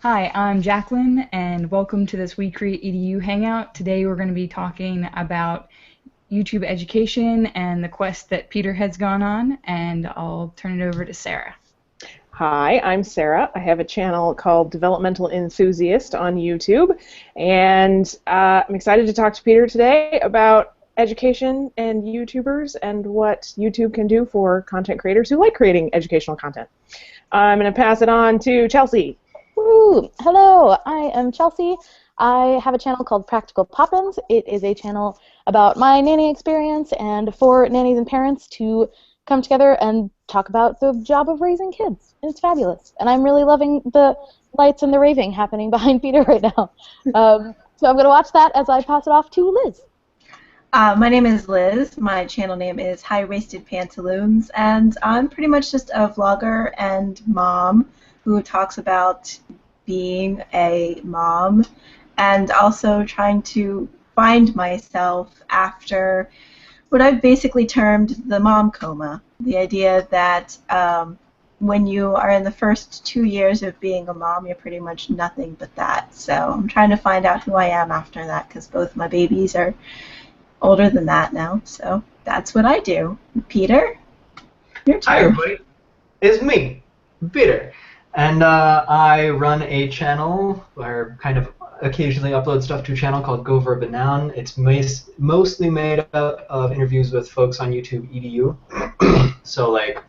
Hi, I'm Jacqueline, and welcome to this We Create EDU Hangout. Today we're going to be talking about YouTube education and the quest that Peter has gone on, and I'll turn it over to Sarah. Hi, I'm Sarah. I have a channel called Developmental Enthusiast on YouTube, and I'm excited to talk to Peter today about education and YouTubers and what YouTube can do for content creators who like creating educational content. I'm going to pass it on to Chelsea. Woo! Hello, I am Chelsea. I have a channel called Practical Poppins. It is a channel about my nanny experience and for nannies and parents to come together and talk about the job of raising kids. It's fabulous. And I'm really loving the lights and the raving happening behind Peter right now. So I'm going to watch that as I pass it off to Liz. My name is Liz. My channel name is High Waisted Pantaloons, and I'm pretty much just a vlogger and mom who talks about being a mom and also trying to find myself after what I've basically termed the mom coma. The idea that when you are in the first 2 years of being a mom, you're pretty much nothing but that. So I'm trying to find out who I am after that, because both my babies are older than that now. So that's what I do. Peter, your turn. Hi everybody, it's me, Peter. And I run a channel, or kind of occasionally upload stuff to a channel called Go Verb and Noun. It's mostly made up of interviews with folks on YouTube EDU. So, like,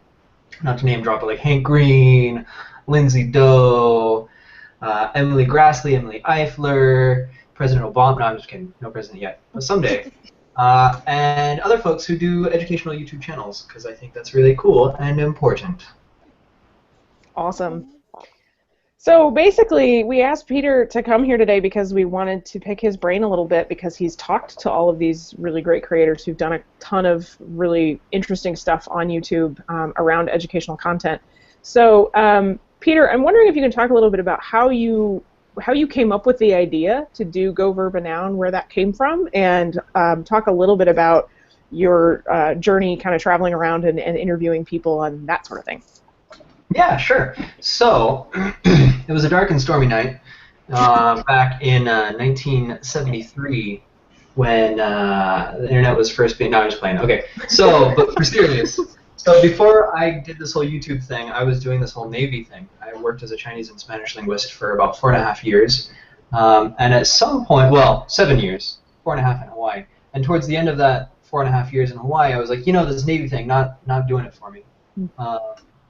not to name drop, but like Hank Green, Lindsay Doe, Emily Grassley, Emily Eifler, President Obama. No, I'm just kidding. No president yet, but someday. And other folks who do educational YouTube channels, because I think that's really cool and important. Awesome. So basically, we asked Peter to come here today because we wanted to pick his brain a little bit, because he's talked to all of these really great creators who've done a ton of really interesting stuff on YouTube around educational content. So Peter, I'm wondering if you can talk a little bit about how you came up with the idea to do Go Verb and Noun, where that came from, and talk a little bit about your journey kind of traveling around and interviewing people and that sort of thing. Yeah, sure. So, it was a dark and stormy night back in 1973 when the internet was first being... No, I'm just playing. Okay, so, but for serious. So before I did this whole YouTube thing, I was doing this whole Navy thing. I worked as a Chinese and Spanish linguist for about 4.5 years. And at some point, well, 7 years, 4.5 in Hawaii. And towards the end of that 4.5 years in Hawaii, I was like, you know, this Navy thing, not doing it for me.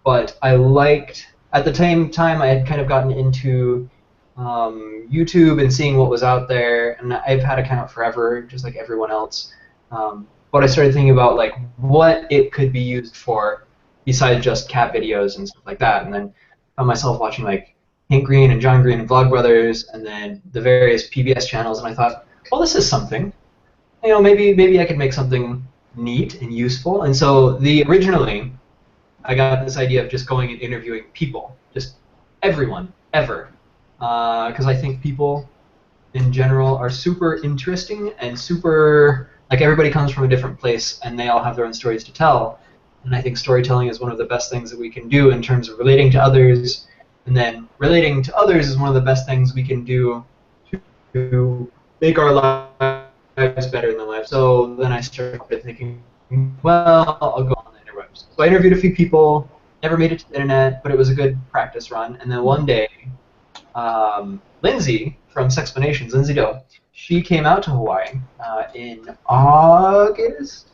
But I liked, at the same time, I had kind of gotten into YouTube and seeing what was out there, and I've had an account forever, just like everyone else. But I started thinking about like what it could be used for besides just cat videos and stuff like that, and then found myself watching like Hank Green and John Green and Vlogbrothers, and then the various PBS channels, and I thought, well, this is something. You know, maybe I could make something neat and useful. And so originally, I got this idea of just going and interviewing people, just everyone, ever, because I think people in general are super interesting and super, like, everybody comes from a different place and they all have their own stories to tell, and I think storytelling is one of the best things that we can do in terms of relating to others, and then relating to others is one of the best things we can do to make our lives better in the life. So then I started thinking, well, I'll go on the interwebs. So I interviewed a few people, never made it to the internet, but it was a good practice run. And then one day, Lindsay from Sexplanations, Lindsay Doe, she came out to Hawaii in August,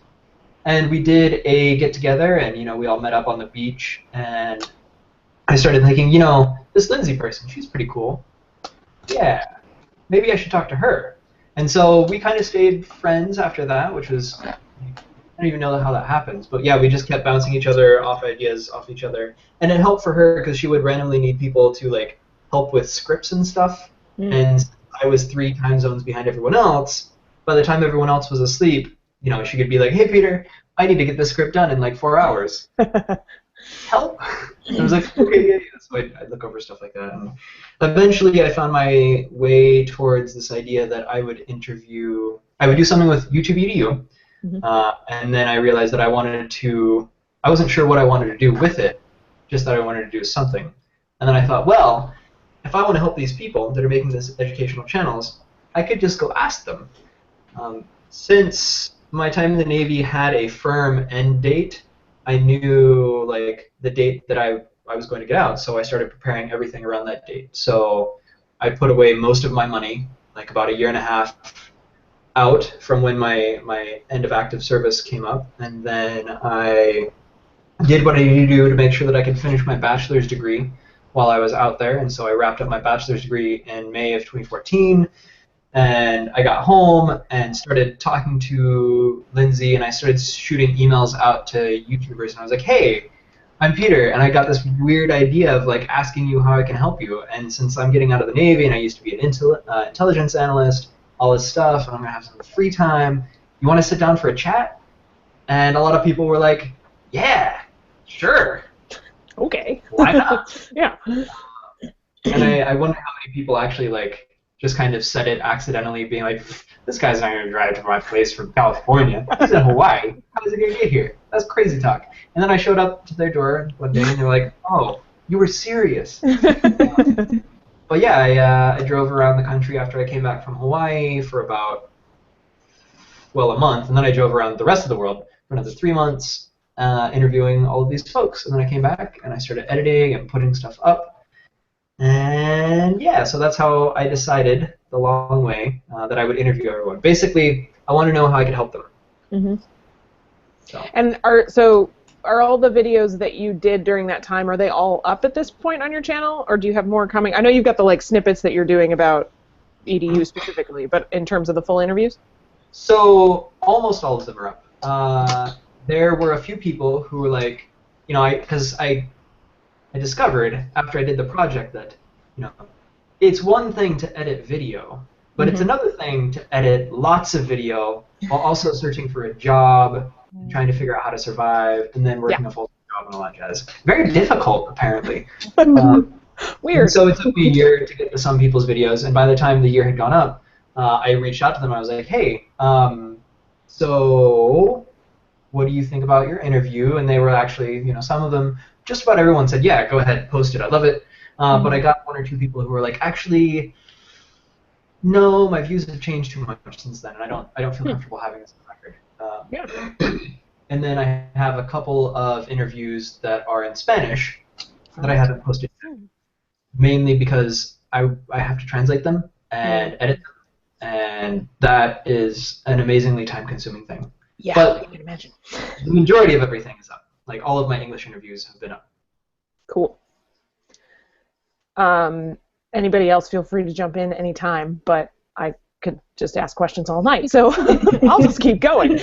and we did a get-together, and you know, we all met up on the beach, and I started thinking, you know, this Lindsay person, she's pretty cool. Yeah, maybe I should talk to her. And so we kind of stayed friends after that, which was, I don't even know how that happens, but yeah, we just kept bouncing each other off ideas off each other, and it helped for her because she would randomly need people to like help with scripts and stuff, and I was 3 time zones behind everyone else. By the time everyone else was asleep, you know, she could be like, hey Peter, I need to get this script done in like 4 hours. Help? I was like, okay, yeah. So I'd look over stuff like that. And eventually I found my way towards this idea that I would do something with YouTube EDU, and then I realized that I wasn't sure what I wanted to do with it, just that I wanted to do something. And then I thought, well, if I want to help these people that are making these educational channels, I could just go ask them. Since my time in the Navy had a firm end date, I knew like the date that I was going to get out, so I started preparing everything around that date. So I put away most of my money, like about a year and a half out from when my end of active service came up, and then I did what I needed to do to make sure that I could finish my bachelor's degree while I was out there, and so I wrapped up my bachelor's degree in May of 2014, and I got home and started talking to Lindsay, and I started shooting emails out to YouTubers, and I was like, hey, I'm Peter, and I got this weird idea of like asking you how I can help you, and since I'm getting out of the Navy and I used to be an intelligence analyst, all this stuff, and I'm gonna have some free time, you want to sit down for a chat? And a lot of people were like, yeah, sure. Okay. Why not? Yeah. And I wonder how many people actually like just kind of said it accidentally, being like, this guy's not gonna drive to my place from California. He's in Hawaii. How is he gonna get here? That's crazy talk. And then I showed up to their door one day, and they were like, oh, you were serious. But yeah, I drove around the country after I came back from Hawaii for about, well, a month, and then I drove around the rest of the world for another 3 months, interviewing all of these folks, and then I came back and I started editing and putting stuff up, and yeah, so that's how I decided the long way that I would interview everyone. Basically, I want to know how I could help them. Mm-hmm. So. And are all the videos that you did during that time, are they all up at this point on your channel, or do you have more coming? I know you've got the like snippets that you're doing about EDU specifically, but in terms of the full interviews? So almost all of them are up. There were a few people who were like, you know, because I discovered after I did the project that, you know, it's one thing to edit video, but it's another thing to edit lots of video while also searching for a job, trying to figure out how to survive, and then working a full-time job and all that jazz. Very difficult, apparently. Weird. So it took me a year to get to some people's videos, and by the time the year had gone up, I reached out to them. I was like, hey, so what do you think about your interview? And they were actually, you know, some of them, just about everyone said, yeah, go ahead, post it, I love it. But I got one or two people who were like, actually, no, my views have changed too much since then, and I don't feel comfortable having this on record. And then I have a couple of interviews that are in Spanish that I haven't posted yet, mainly because I have to translate them and edit them, and that is an amazingly time-consuming thing. Yeah, but I can imagine. The majority of everything is up. Like, all of my English interviews have been up. Cool. Anybody else, feel free to jump in anytime, but I could just ask questions all night, so I'll just keep going.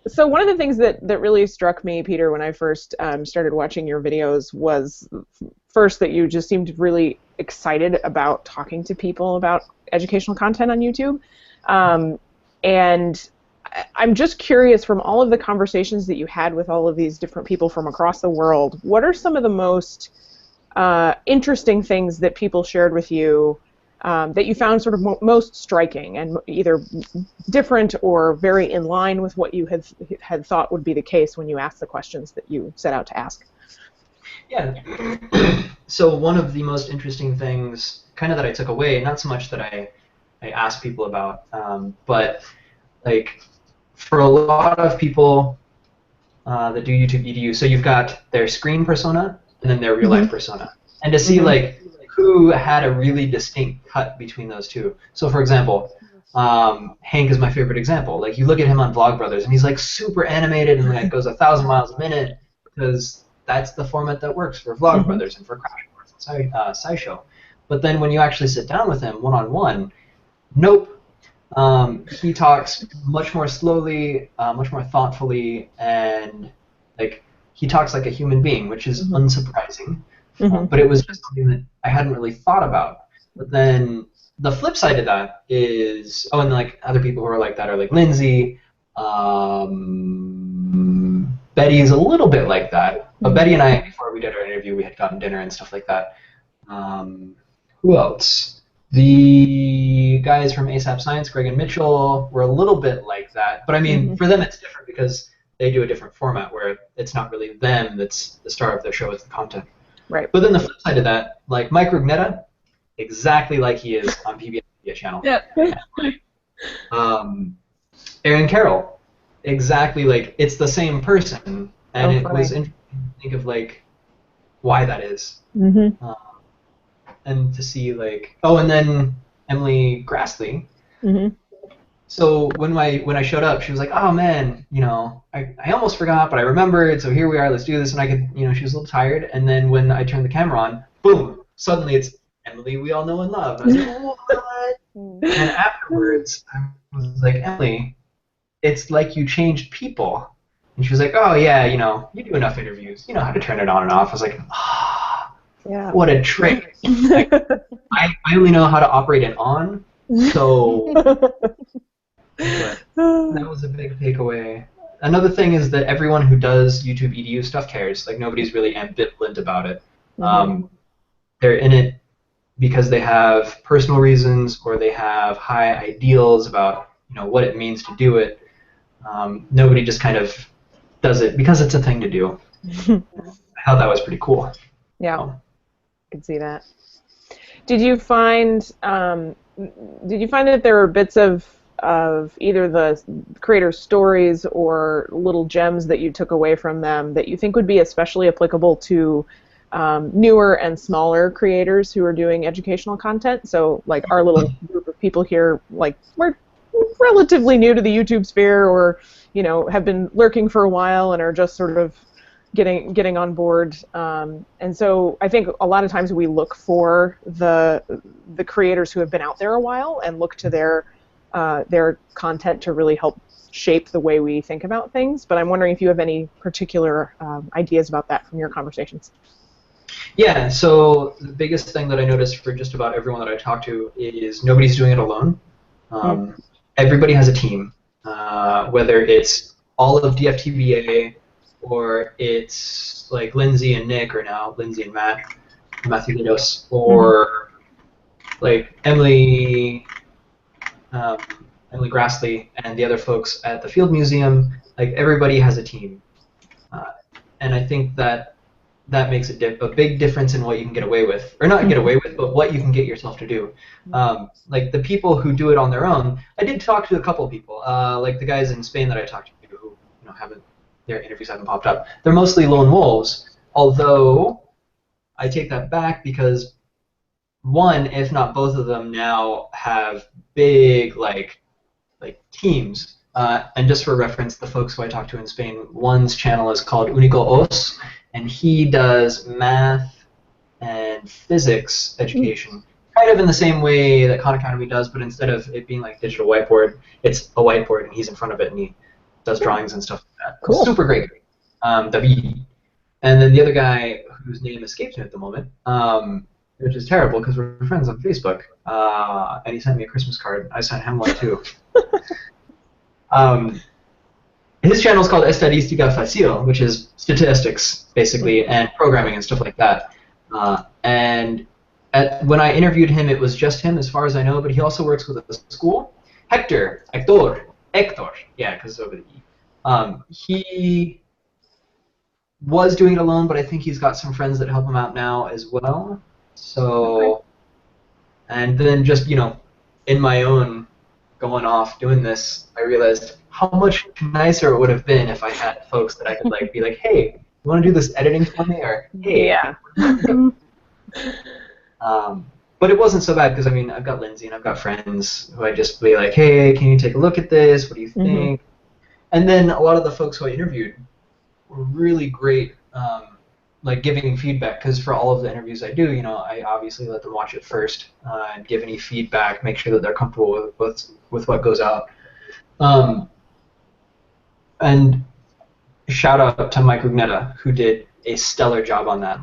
So one of the things that really struck me, Peter, when I first started watching your videos was first that you just seemed really excited about talking to people about educational content on YouTube. And I'm just curious, from all of the conversations that you had with all of these different people from across the world, what are some of the most interesting things that people shared with you that you found sort of most striking and either different or very in line with what you had thought would be the case when you asked the questions that you set out to ask? Yeah. So one of the most interesting things kind of that I took away, not so much that I asked people about, but like for a lot of people that do YouTube EDU, so you've got their screen persona and then their real life persona. And to see like who had a really distinct cut between those two. So for example, Hank is my favorite example. Like you look at him on Vlogbrothers and he's like super animated and like goes 1,000 miles a minute because that's the format that works for Vlogbrothers and for Crash Course and SciShow. But then when you actually sit down with him one-on-one, nope. He talks much more slowly, much more thoughtfully, and like he talks like a human being, which is unsurprising. But it was just something that I hadn't really thought about. But then the flip side of that is, and like other people who are like that are like Lindsay. Betty's a little bit like that. But Betty and I, before we did our interview, we had gotten dinner and stuff like that. Who else? The guys from ASAP Science, Greg and Mitchell, were a little bit like that. But I mean, for them it's different because they do a different format where it's not really them that's the star of their show, it's the content. Right. But then the flip side of that, like Mike Rugnetta, exactly like he is on PBS Media Channel. Yeah. Aaron Carroll, exactly like it's the same person, and it funny. was interesting to think of like why that is, Mm-hmm. and to see like and then Emily Grassley. Mm-hmm. So when I showed up, she was like, oh man, I almost forgot, but I remembered. So here we are, let's do this. And I could, she was a little tired. And then when I turned the camera on, boom, suddenly it's Emily we all know and love. And I was like, what? And afterwards, I was like, Emily, it's like you changed people. And she was like, oh yeah, you do enough interviews. You know how to turn it on and off. I was like, Yeah. what a trick. I only know how to operate it on, so... But that was a big takeaway. Another thing is that everyone who does YouTube EDU stuff cares. Like, nobody's really ambivalent about it. Mm-hmm. They're in it because they have personal reasons or they have high ideals about what it means to do it. Nobody just kind of does it because it's a thing to do. I thought that was pretty cool. Yeah, I could see that. Did you find that there were bits of either the creators' stories or little gems that you took away from them that you think would be especially applicable to newer and smaller creators who are doing educational content? So, like our little group of people here, like we're relatively new to the YouTube sphere, or have been lurking for a while and are just sort of getting on board. And so I think a lot of times we look for the creators who have been out there a while and look to their content to really help shape the way we think about things. But I'm wondering if you have any particular ideas about that from your conversations. Yeah, so the biggest thing that I noticed for just about everyone that I talk to is nobody's doing it alone. Everybody has a team, whether it's all of DFTBA or it's like Lindsay and Nick, or now Lindsay and Matthew Lidos, or like Emily Grassley and the other folks at the Field Museum. Like, everybody has a team, and I think that makes a big difference in what you can get away with, or not get away with, but what you can get yourself to do. Like the people who do it on their own, I did talk to a couple of people, like the guys in Spain that I talked to who their interviews haven't popped up. They're mostly lone wolves, although I take that back because one, if not both of them, now have big like teams. And just for reference, the folks who I talked to in Spain, one's channel is called Único Os, and he does math and physics education, kind of in the same way that Khan Academy does, but instead of it being like digital whiteboard, it's a whiteboard and he's in front of it and he does drawings and stuff like that. Cool. Super great. David. And then the other guy, whose name escapes me at the moment, which is terrible because we're friends on Facebook, and he sent me a Christmas card. I sent him one too. His channel is called Estadística Fácil, which is statistics, basically, and programming and stuff like that. And when I interviewed him, it was just him, as far as I know, but he also works with a school. Hector, yeah, because it's over the E. He was doing it alone, but I think he's got some friends that help him out now as well. So, and then just, in my own going off doing this, I realized how much nicer it would have been if I had folks that I could be like, hey, you want to do this editing for me? Or, hey. Yeah. But it wasn't so bad because, I've got Lindsay and I've got friends who I just be like, hey, can you take a look at this? What do you think? And then a lot of the folks who I interviewed were really great, giving feedback, because for all of the interviews I do, I obviously let them watch it first and give any feedback, make sure that they're comfortable with what goes out. And shout out to Mike Rugnetta, who did a stellar job on that.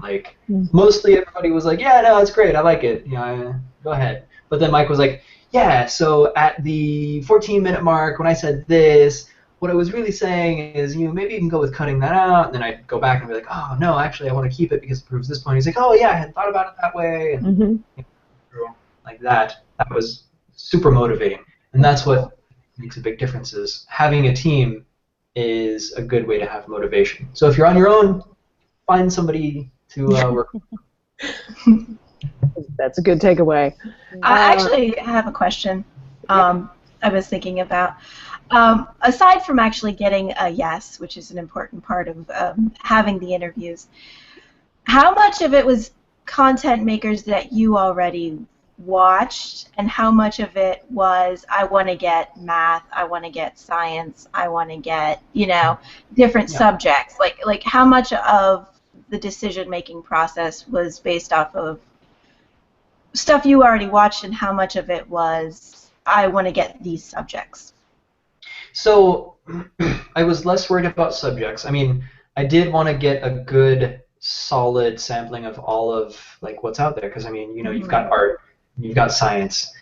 Mostly everybody was like, yeah, no, it's great, I like it, go ahead. But then Mike was like, yeah, so at the 14-minute mark, when I said this, what I was really saying is, maybe you can go with cutting that out. And then I'd go back and be like, oh, no, actually, I want to keep it because it proves this point. He's like, oh, yeah, I hadn't thought about it that way. And like that. That was super motivating. And that's what makes a big difference, is having a team is a good way to have motivation. So if you're on your own, find somebody to work. That's a good takeaway. I actually have a question. I was thinking about, aside from actually getting a yes, which is an important part of having the interviews, how much of it was content makers that you already watched, and how much of it was, I want to get math, I want to get science, I want to get, different subjects? Like how much of the decision-making process was based off of stuff you already watched, and how much of it was, I want to get these subjects? So I was less worried about subjects. I mean, I did want to get a good, solid sampling of all of like what's out there, because I mean, you've got art, you've got science,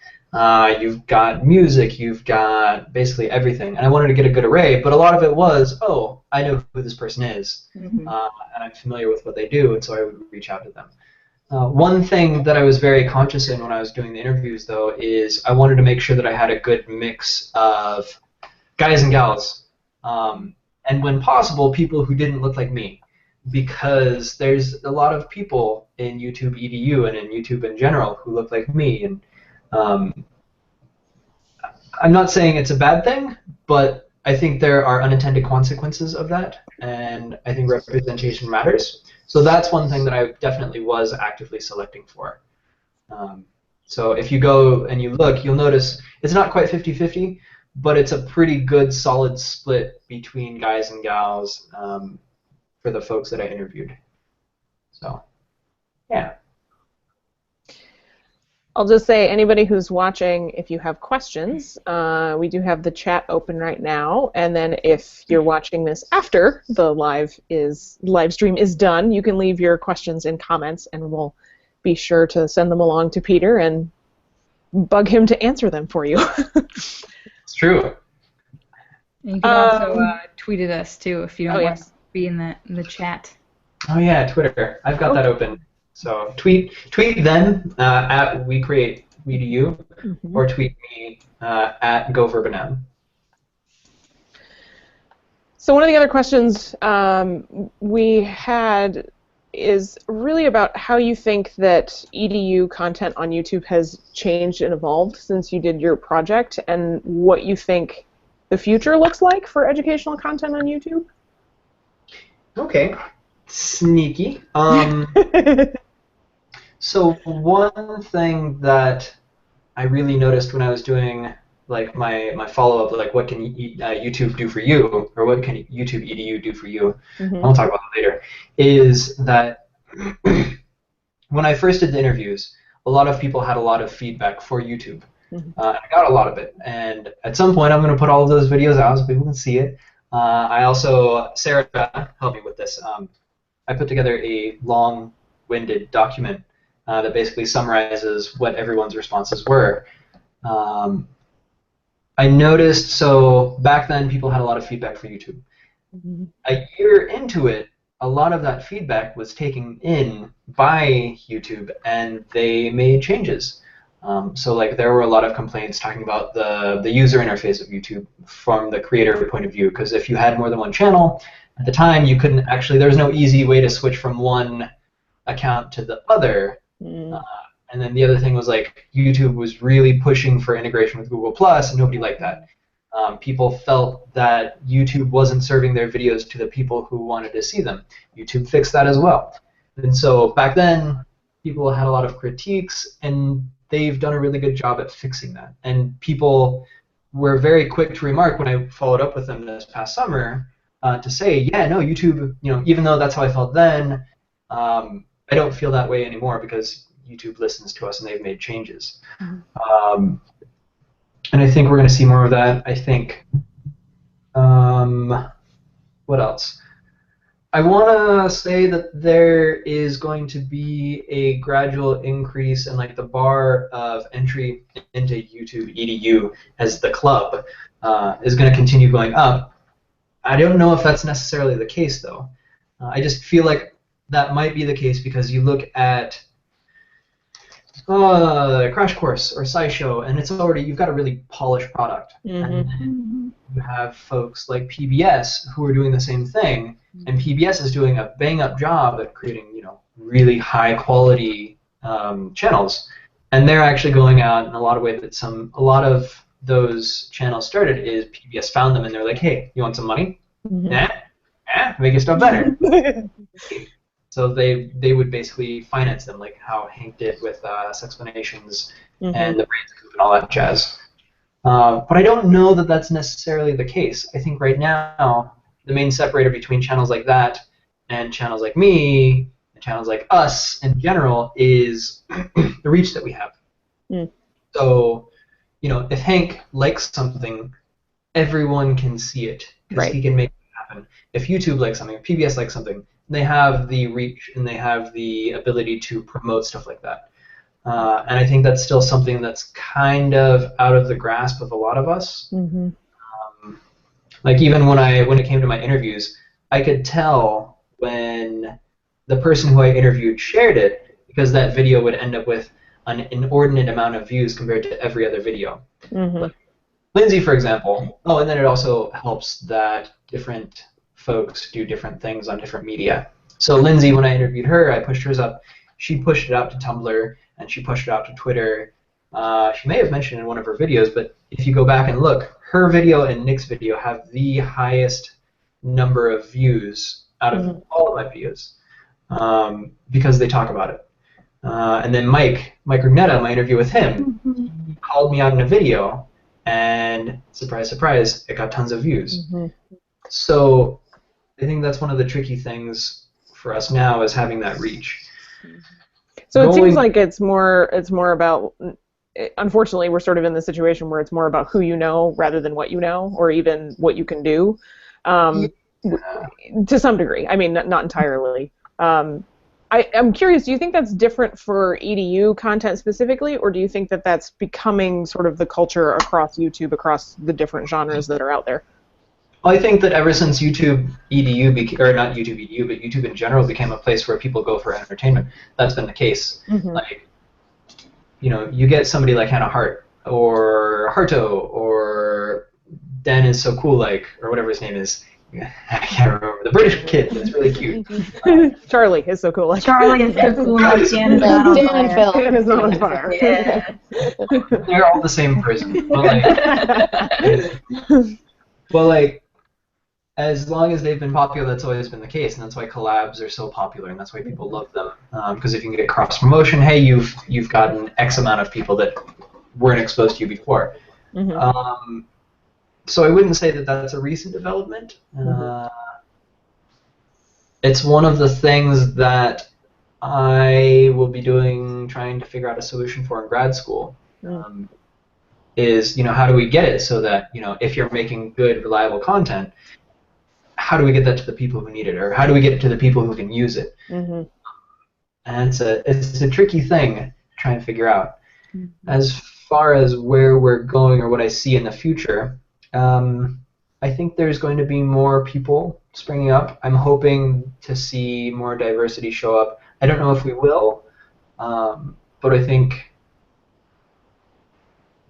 you've got music, you've got basically everything, and I wanted to get a good array. But a lot of it was, oh, I know who this person is, and I'm familiar with what they do, and so I would reach out to them. One thing that I was very conscious in when I was doing the interviews, though, is I wanted to make sure that I had a good mix of guys and gals, and when possible, people who didn't look like me, because there's a lot of people in YouTube EDU and in YouTube in general who look like me, and I'm not saying it's a bad thing, but I think there are unintended consequences of that, and I think representation matters. So that's one thing that I definitely was actively selecting for. So if you go and you look, you'll notice it's not quite 50-50, but it's a pretty good solid split between guys and gals for the folks that I interviewed. So, yeah. I'll just say, anybody who's watching, if you have questions, we do have the chat open right now, and then if you're watching this after the live stream is done, you can leave your questions in comments, and we'll be sure to send them along to Peter and bug him to answer them for you. It's true. And you can also tweet at us too if you don't want to be in the chat. Oh yeah, Twitter. I've got that open. So tweet them at WeCreateWeDoYou, or tweet me at Go Verb. So one of the other questions we had is really about how you think that EDU content on YouTube has changed and evolved since you did your project, and what you think the future looks like for educational content on YouTube. Okay, sneaky. So one thing that I really noticed when I was doing like my follow-up, like what can YouTube do for you, or what can YouTube EDU do for you, I'll talk about that later, is that when I first did the interviews, a lot of people had a lot of feedback for YouTube. I got a lot of it, and at some point I'm going to put all of those videos out so people can see it. I also, Sarah helped me with this. I put together a long-winded document that basically summarizes what everyone's responses were. I noticed, so back then people had a lot of feedback for YouTube. A year into it, a lot of that feedback was taken in by YouTube, and they made changes. So like there were a lot of complaints talking about the user interface of YouTube from the creator point of view, because if you had more than one channel, at the time you couldn't actually, there was no easy way to switch from one account to the other. And then the other thing was like YouTube was really pushing for integration with Google+, and nobody liked that. People felt that YouTube wasn't serving their videos to the people who wanted to see them. YouTube fixed that as well. And so back then, people had a lot of critiques, and they've done a really good job at fixing that. And people were very quick to remark when I followed up with them this past summer to say, yeah, no, YouTube, even though that's how I felt then, I don't feel that way anymore because YouTube listens to us and they've made changes. And I think we're going to see more of that. I think, what else? I want to say that there is going to be a gradual increase in like the bar of entry into YouTube EDU as the club is going to continue going up. I don't know if that's necessarily the case though. I just feel like that might be the case because you look at Crash Course or SciShow, and it's already, you've got a really polished product. And then you have folks like PBS who are doing the same thing, and PBS is doing a bang-up job at creating, really high-quality channels, and they're actually going out in a lot of ways that a lot of those channels started is PBS found them and they're like, hey, you want some money? Make your stuff better. So they would basically finance them, like how Hank did with Sexplanations and the Brain Scoop and all that jazz. But I don't know that that's necessarily the case. I think right now the main separator between channels like that and channels like me and channels like us in general is the reach that we have. So, if Hank likes something, everyone can see it because he can make it happen. If YouTube likes something, if PBS likes something, they have the reach and they have the ability to promote stuff like that. And I think that's still something that's kind of out of the grasp of a lot of us. Like even when it came to my interviews, I could tell when the person who I interviewed shared it because that video would end up with an inordinate amount of views compared to every other video. Like Lindsay, for example. Oh, and then it also helps that different folks do different things on different media. So Lindsay, when I interviewed her, I pushed hers up. She pushed it out to Tumblr, and she pushed it out to Twitter. She may have mentioned in one of her videos, but if you go back and look, her video and Nick's video have the highest number of views out of all of my videos because they talk about it. And then Mike Rugnetta, my interview with him, he called me out in a video, and surprise, surprise, it got tons of views. So I think that's one of the tricky things for us now is having that reach. So it seems like it's more about, unfortunately, we're sort of in the situation where it's more about who you know rather than what you know or even what you can do, to some degree. I mean, not entirely. I'm curious, do you think that's different for EDU content specifically, or do you think that that's becoming sort of the culture across YouTube, across the different genres that are out there? Well, I think that ever since YouTube EDU, or not YouTube EDU, but YouTube in general became a place where people go for entertainment, that's been the case. Like, you get somebody like Hannah Hart, or Harto, or Dan is so cool, or whatever his name is. I can't remember. The British kid that's really cute. Charlie is so cool. Charlie is so cool. Like Dan is not on fire. Dan is not on fire. Yeah. They're all the same person. But as long as they've been popular, that's always been the case, and that's why collabs are so popular, and that's why people love them. Because if you can get cross promotion, hey, you've gotten X amount of people that weren't exposed to you before. So I wouldn't say that that's a recent development. It's one of the things that I will be trying to figure out a solution for in grad school. Is how do we get it so that if you're making good, reliable content, how do we get that to the people who need it, or how do we get it to the people who can use it? And it's a tricky thing to try and figure out. As far as where we're going or what I see in the future, I think there's going to be more people springing up. I'm hoping to see more diversity show up. I don't know if we will, but I think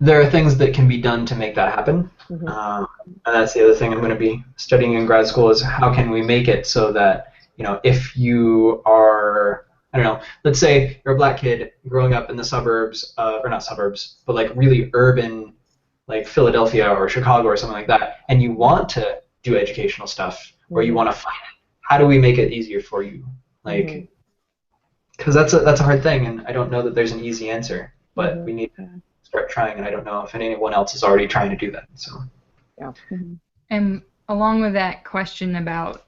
there are things that can be done to make that happen. And that's the other thing I'm going to be studying in grad school is how can we make it so that, if you are, I don't know, let's say you're a black kid growing up in the suburbs, or not suburbs, but really urban, like Philadelphia or Chicago or something like that, and you want to do educational stuff, or you want to find it, how do we make it easier for you? Because that's a hard thing, and I don't know that there's an easy answer, but we need to start trying, and I don't know if anyone else is already trying to do that. So. Yeah. And along with that question about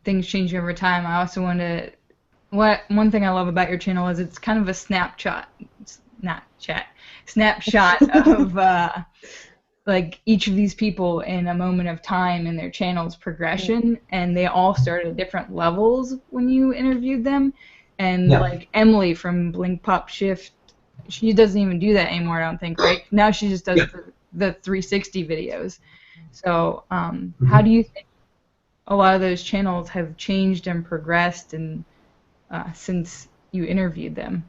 things changing over time, I also one thing I love about your channel is it's kind of a snapshot of each of these people in a moment of time in their channel's progression, and they all started at different levels when you interviewed them. And like Emily from Blink Pop Shift, she doesn't even do that anymore, I don't think, right? Now she just does the 360 videos. So how do you think a lot of those channels have changed and progressed and since you interviewed them?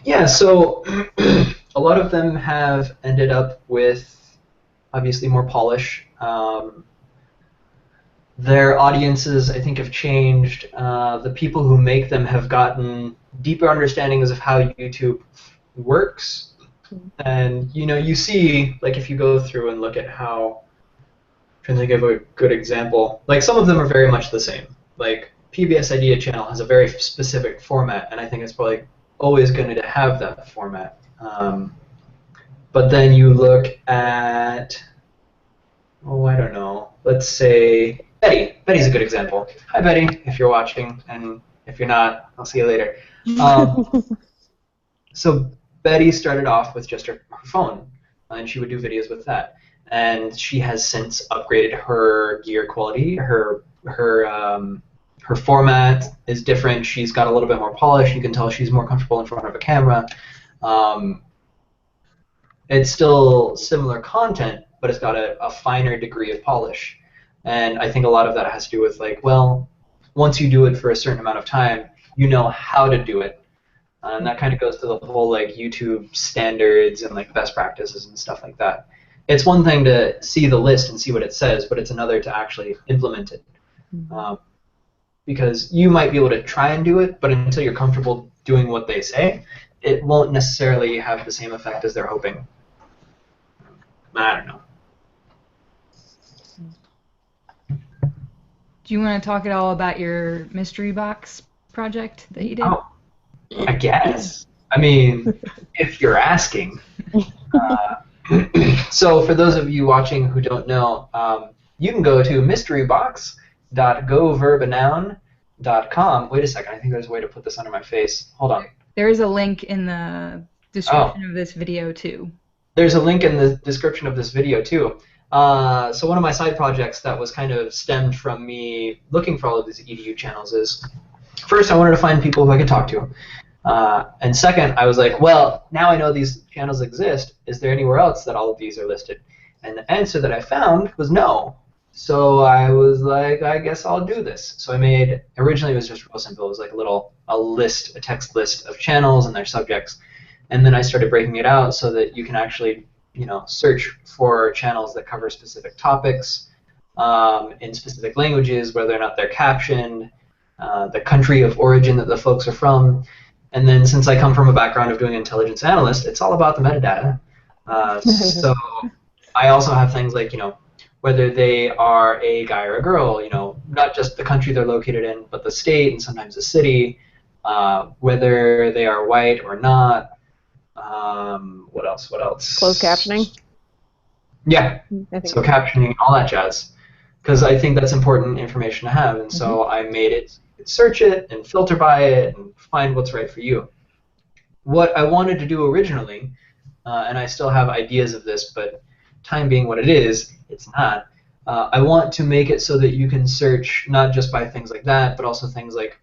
Yeah, so a lot of them have ended up with obviously more polish. Their audiences, I think, have changed. The people who make them have gotten deeper understandings of how YouTube works. And, you know, you see, like, if you go through and look at how, I'm trying to think of a good example, like, some of them are very much the same. Like, PBS Idea Channel has a very specific format, and I think it's probably always going to have that format. But then you look at, oh, I don't know, let's say Betty. Betty's a good example. Hi, Betty, if you're watching, and if you're not, I'll see you later. So Betty started off with just her phone, and she would do videos with that. And she has since upgraded her gear quality. Her format is different. She's got a little bit more polish. You can tell she's more comfortable in front of a camera. It's still similar content, but it's got a finer degree of polish. And I think a lot of that has to do with, like, well, once you do it for a certain amount of time, you know how to do it. And that kind of goes to the whole, like, YouTube standards and, like, best practices and stuff like that. It's one thing to see the list and see what it says, but it's another to actually implement it. Because you might be able to try and do it, but until you're comfortable doing what they say, it won't necessarily have the same effect as they're hoping. I don't know. Do you want to talk at all about your mystery box project that you did? Oh, I guess. I mean, if you're asking. So for those of you watching who don't know, you can go to mysterybox.goverbanoun.com. Wait a second, I think there's a way to put this under my face. Hold on. There is a link in the description of this video too. There's a link in the description of this video too. So one of my side projects that was kind of stemmed from me looking for all of these EDU channels is, first I wanted to find people who I could talk to. And second, I was like, well, now I know these channels exist. Is there anywhere else that all of these are listed? And the answer that I found was no. So I was like, I guess I'll do this. So I made, originally it was just real simple. It was like a text list of channels and their subjects. And then I started breaking it out so that you can actually, you know, search for channels that cover specific topics in specific languages, whether or not they're captioned, the country of origin that the folks are from. And then since I come from a background of doing intelligence analyst, it's all about the metadata. So I also have things like, you know, whether they are a guy or a girl, you know, not just the country they're located in, but the state and sometimes the city, whether they are white or not. What else? Closed captioning? Yeah, so captioning, all that jazz. Because I think that's important information to have, and so I made it, search it, and filter by it, and find what's right for you. What I wanted to do originally, and I still have ideas of this, but time being what it is, it's not. I want to make it so that you can search not just by things like that, but also things like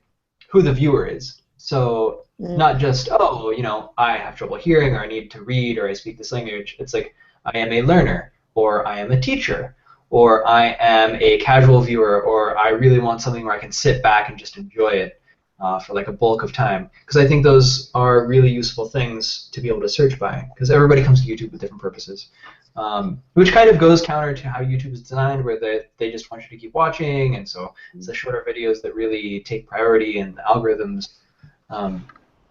who the viewer is. So not just, oh, you know, I have trouble hearing, or I need to read, or I speak this language. It's like, I am a learner, or I am a teacher, or I am a casual viewer, or I really want something where I can sit back and just enjoy it for like a bulk of time. Because I think those are really useful things to be able to search by, because everybody comes to YouTube with different purposes. Which kind of goes counter to how YouTube is designed, where they just want you to keep watching, and so it's the shorter videos that really take priority in the algorithms.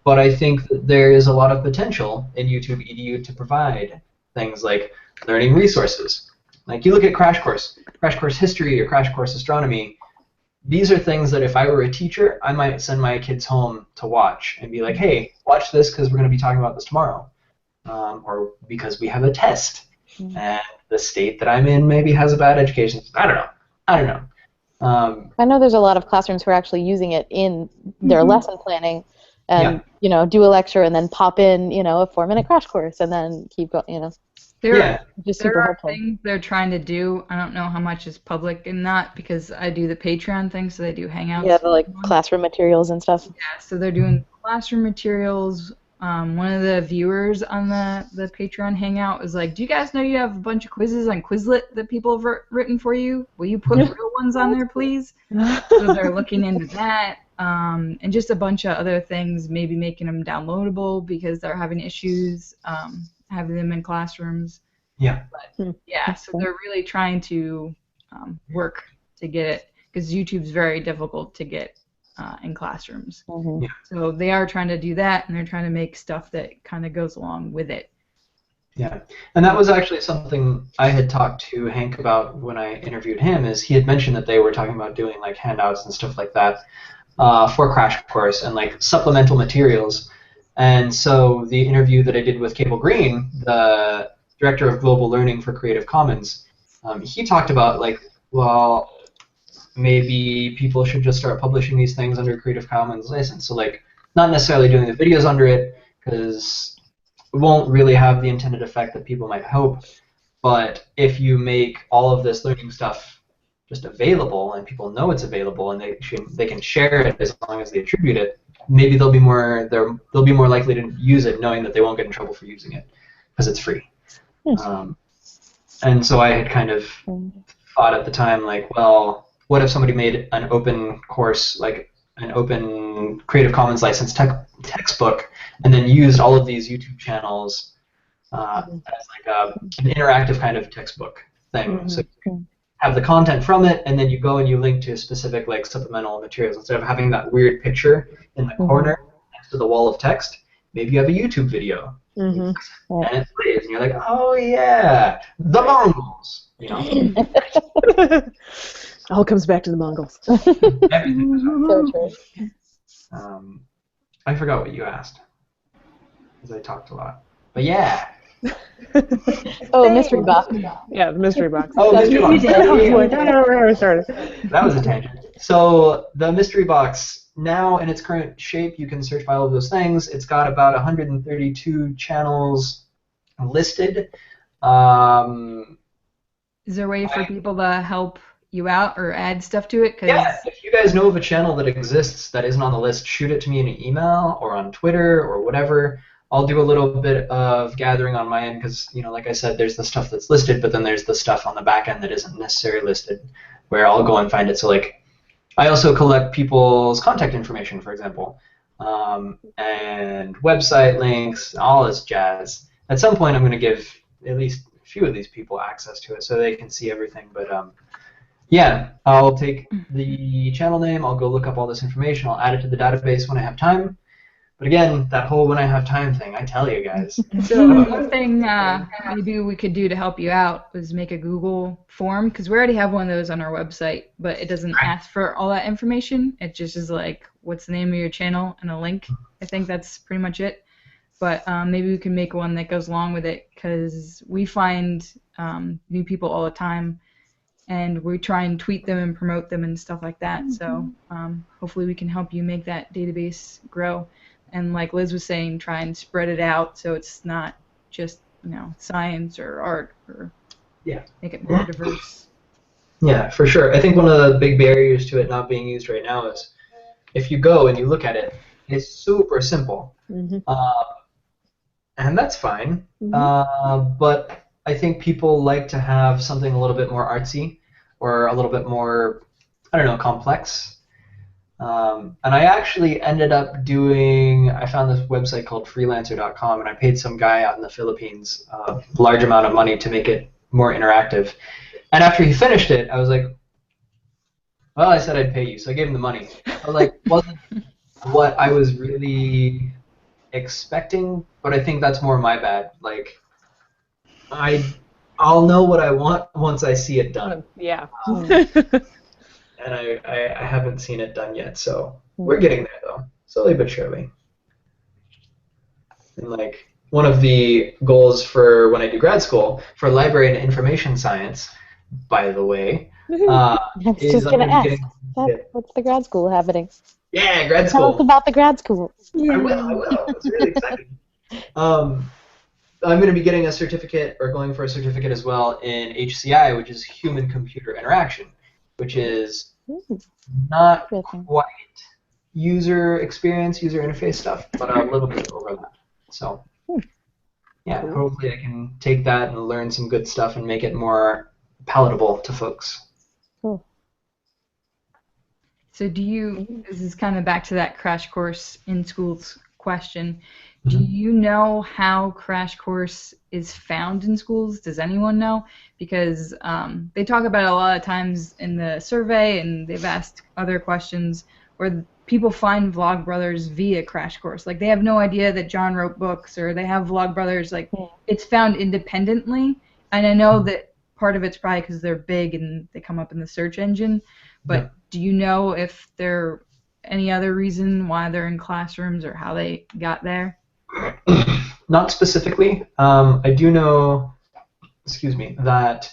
But I think that there is a lot of potential in YouTube EDU to provide things like learning resources. Like you look at Crash Course History, or Crash Course Astronomy. These are things that if I were a teacher, I might send my kids home to watch and be like, hey, watch this because we're going to be talking about this tomorrow. Or because we have a test. And the state that I'm in maybe has a bad education. I don't know. I know there's a lot of classrooms who are actually using it in their lesson planning, and you know, do a lecture and then pop in, you know, a 4-minute crash course and then keep going, you know. There super are helpful. things they're trying to do. I don't know how much is public and not, because I do the Patreon thing, so they do hangouts. Yeah, the like classroom materials and stuff. Yeah, so they're doing classroom materials. One of the viewers on the Patreon hangout was like, do you guys know you have a bunch of quizzes on Quizlet that people have written for you? Will you put real ones on there, please? So they're looking into that. And just a bunch of other things, maybe making them downloadable because they're having issues having them in classrooms. Yeah. But, yeah, so they're really trying to work to get it. because YouTube's very difficult to get in classrooms. Mm-hmm. Yeah. So they are trying to do that, and they're trying to make stuff that kind of goes along with it. Yeah, and that was actually something I had talked to Hank about when I interviewed him. Is he had mentioned that they were talking about doing like handouts and stuff like that for Crash Course and like supplemental materials. And so the interview that I did with Cable Green, the director of global learning for Creative Commons, he talked about like, well, maybe people should just start publishing these things under Creative Commons license. So like, not necessarily doing the videos under it, because it won't really have the intended effect that people might hope. But if you make all of this learning stuff just available and people know it's available and they can share it as long as they attribute it, maybe they'll be more likely to use it knowing that they won't get in trouble for using it because it's free. And so I had kind of thought at the time, like, well, what if somebody made an open course, like an open Creative Commons licensed textbook, and then used all of these YouTube channels as like an interactive kind of textbook thing. So you have the content from it, and then you go and you link to specific like supplemental materials. Instead of having that weird picture in the corner next to the wall of text, maybe you have a YouTube video. And it plays, and you're like, oh yeah, the Mongols, you know. All comes back to the Mongols. Everything is So true. I forgot what you asked, because I talked a lot. But yeah. Oh, mystery box. Yeah, the mystery box. Oh, mystery box. I was like, I don't know where I started. That was a tangent. So the mystery box, now in its current shape, you can search by all of those things. It's got about 132 channels listed. Is there a way for people to help you out or add stuff to it? Yeah, if you guys know of a channel that exists that isn't on the list, shoot it to me in an email or on Twitter or whatever. I'll do a little bit of gathering on my end because, you know, like I said, there's the stuff that's listed, but then there's the stuff on the back end that isn't necessarily listed, where I'll go and find it. So, like, I also collect people's contact information, for example, and website links, all this jazz. At some point, I'm going to give at least a few of these people access to it so they can see everything, but yeah, I'll take the channel name, I'll go look up all this information, I'll add it to the database when I have time. But again, that whole when I have time thing, I tell you guys. So one thing maybe we could do to help you out was make a Google form, because we already have one of those on our website, but it doesn't ask for all that information. It just is like, what's the name of your channel and a link. I think that's pretty much it. But maybe we can make one that goes along with it, because we find new people all the time, and we try and tweet them and promote them and stuff like that. So hopefully we can help you make that database grow. And like Liz was saying, try and spread it out so it's not just, you know, science or art, or make it more diverse. Yeah, for sure. I think one of the big barriers to it not being used right now is if you go and you look at it, it's super simple. And that's fine. But I think people like to have something a little bit more artsy or a little bit more, I don't know, complex. And I actually ended up I found this website called freelancer.com, and I paid some guy out in the Philippines a large amount of money to make it more interactive. And after he finished it, I was like, well, I said I'd pay you, so I gave him the money. I was like, wasn't what I was really expecting, but I think that's more my bad. Like, I'll know what I want once I see it done. Yeah. And I haven't seen it done yet, so we're getting there, though, slowly but surely. And like, one of the goals for when I do grad school for library and information science, by the way, I was is just going to ask, yeah. what's the grad school happening? Yeah, grad Tell school. us about the grad school. I will. It's really exciting. I'm going to be getting a certificate, or going for a certificate as well, in HCI, which is Human-Computer Interaction, which is not quite user experience, user interface stuff, but a little bit over that. So, yeah, hopefully I can take that and learn some good stuff and make it more palatable to folks. Cool. So this is kind of back to that crash course in schools question, Do you know how Crash Course is found in schools? Does anyone know? Because they talk about it a lot of times in the survey, and they've asked other questions where people find Vlogbrothers via Crash Course. Like, they have no idea that John wrote books, or they have Vlogbrothers. Like, it's found independently. And I know that part of it's probably because they're big and they come up in the search engine. But do you know if there any other reason why they're in classrooms or how they got there? Not specifically. I do know, that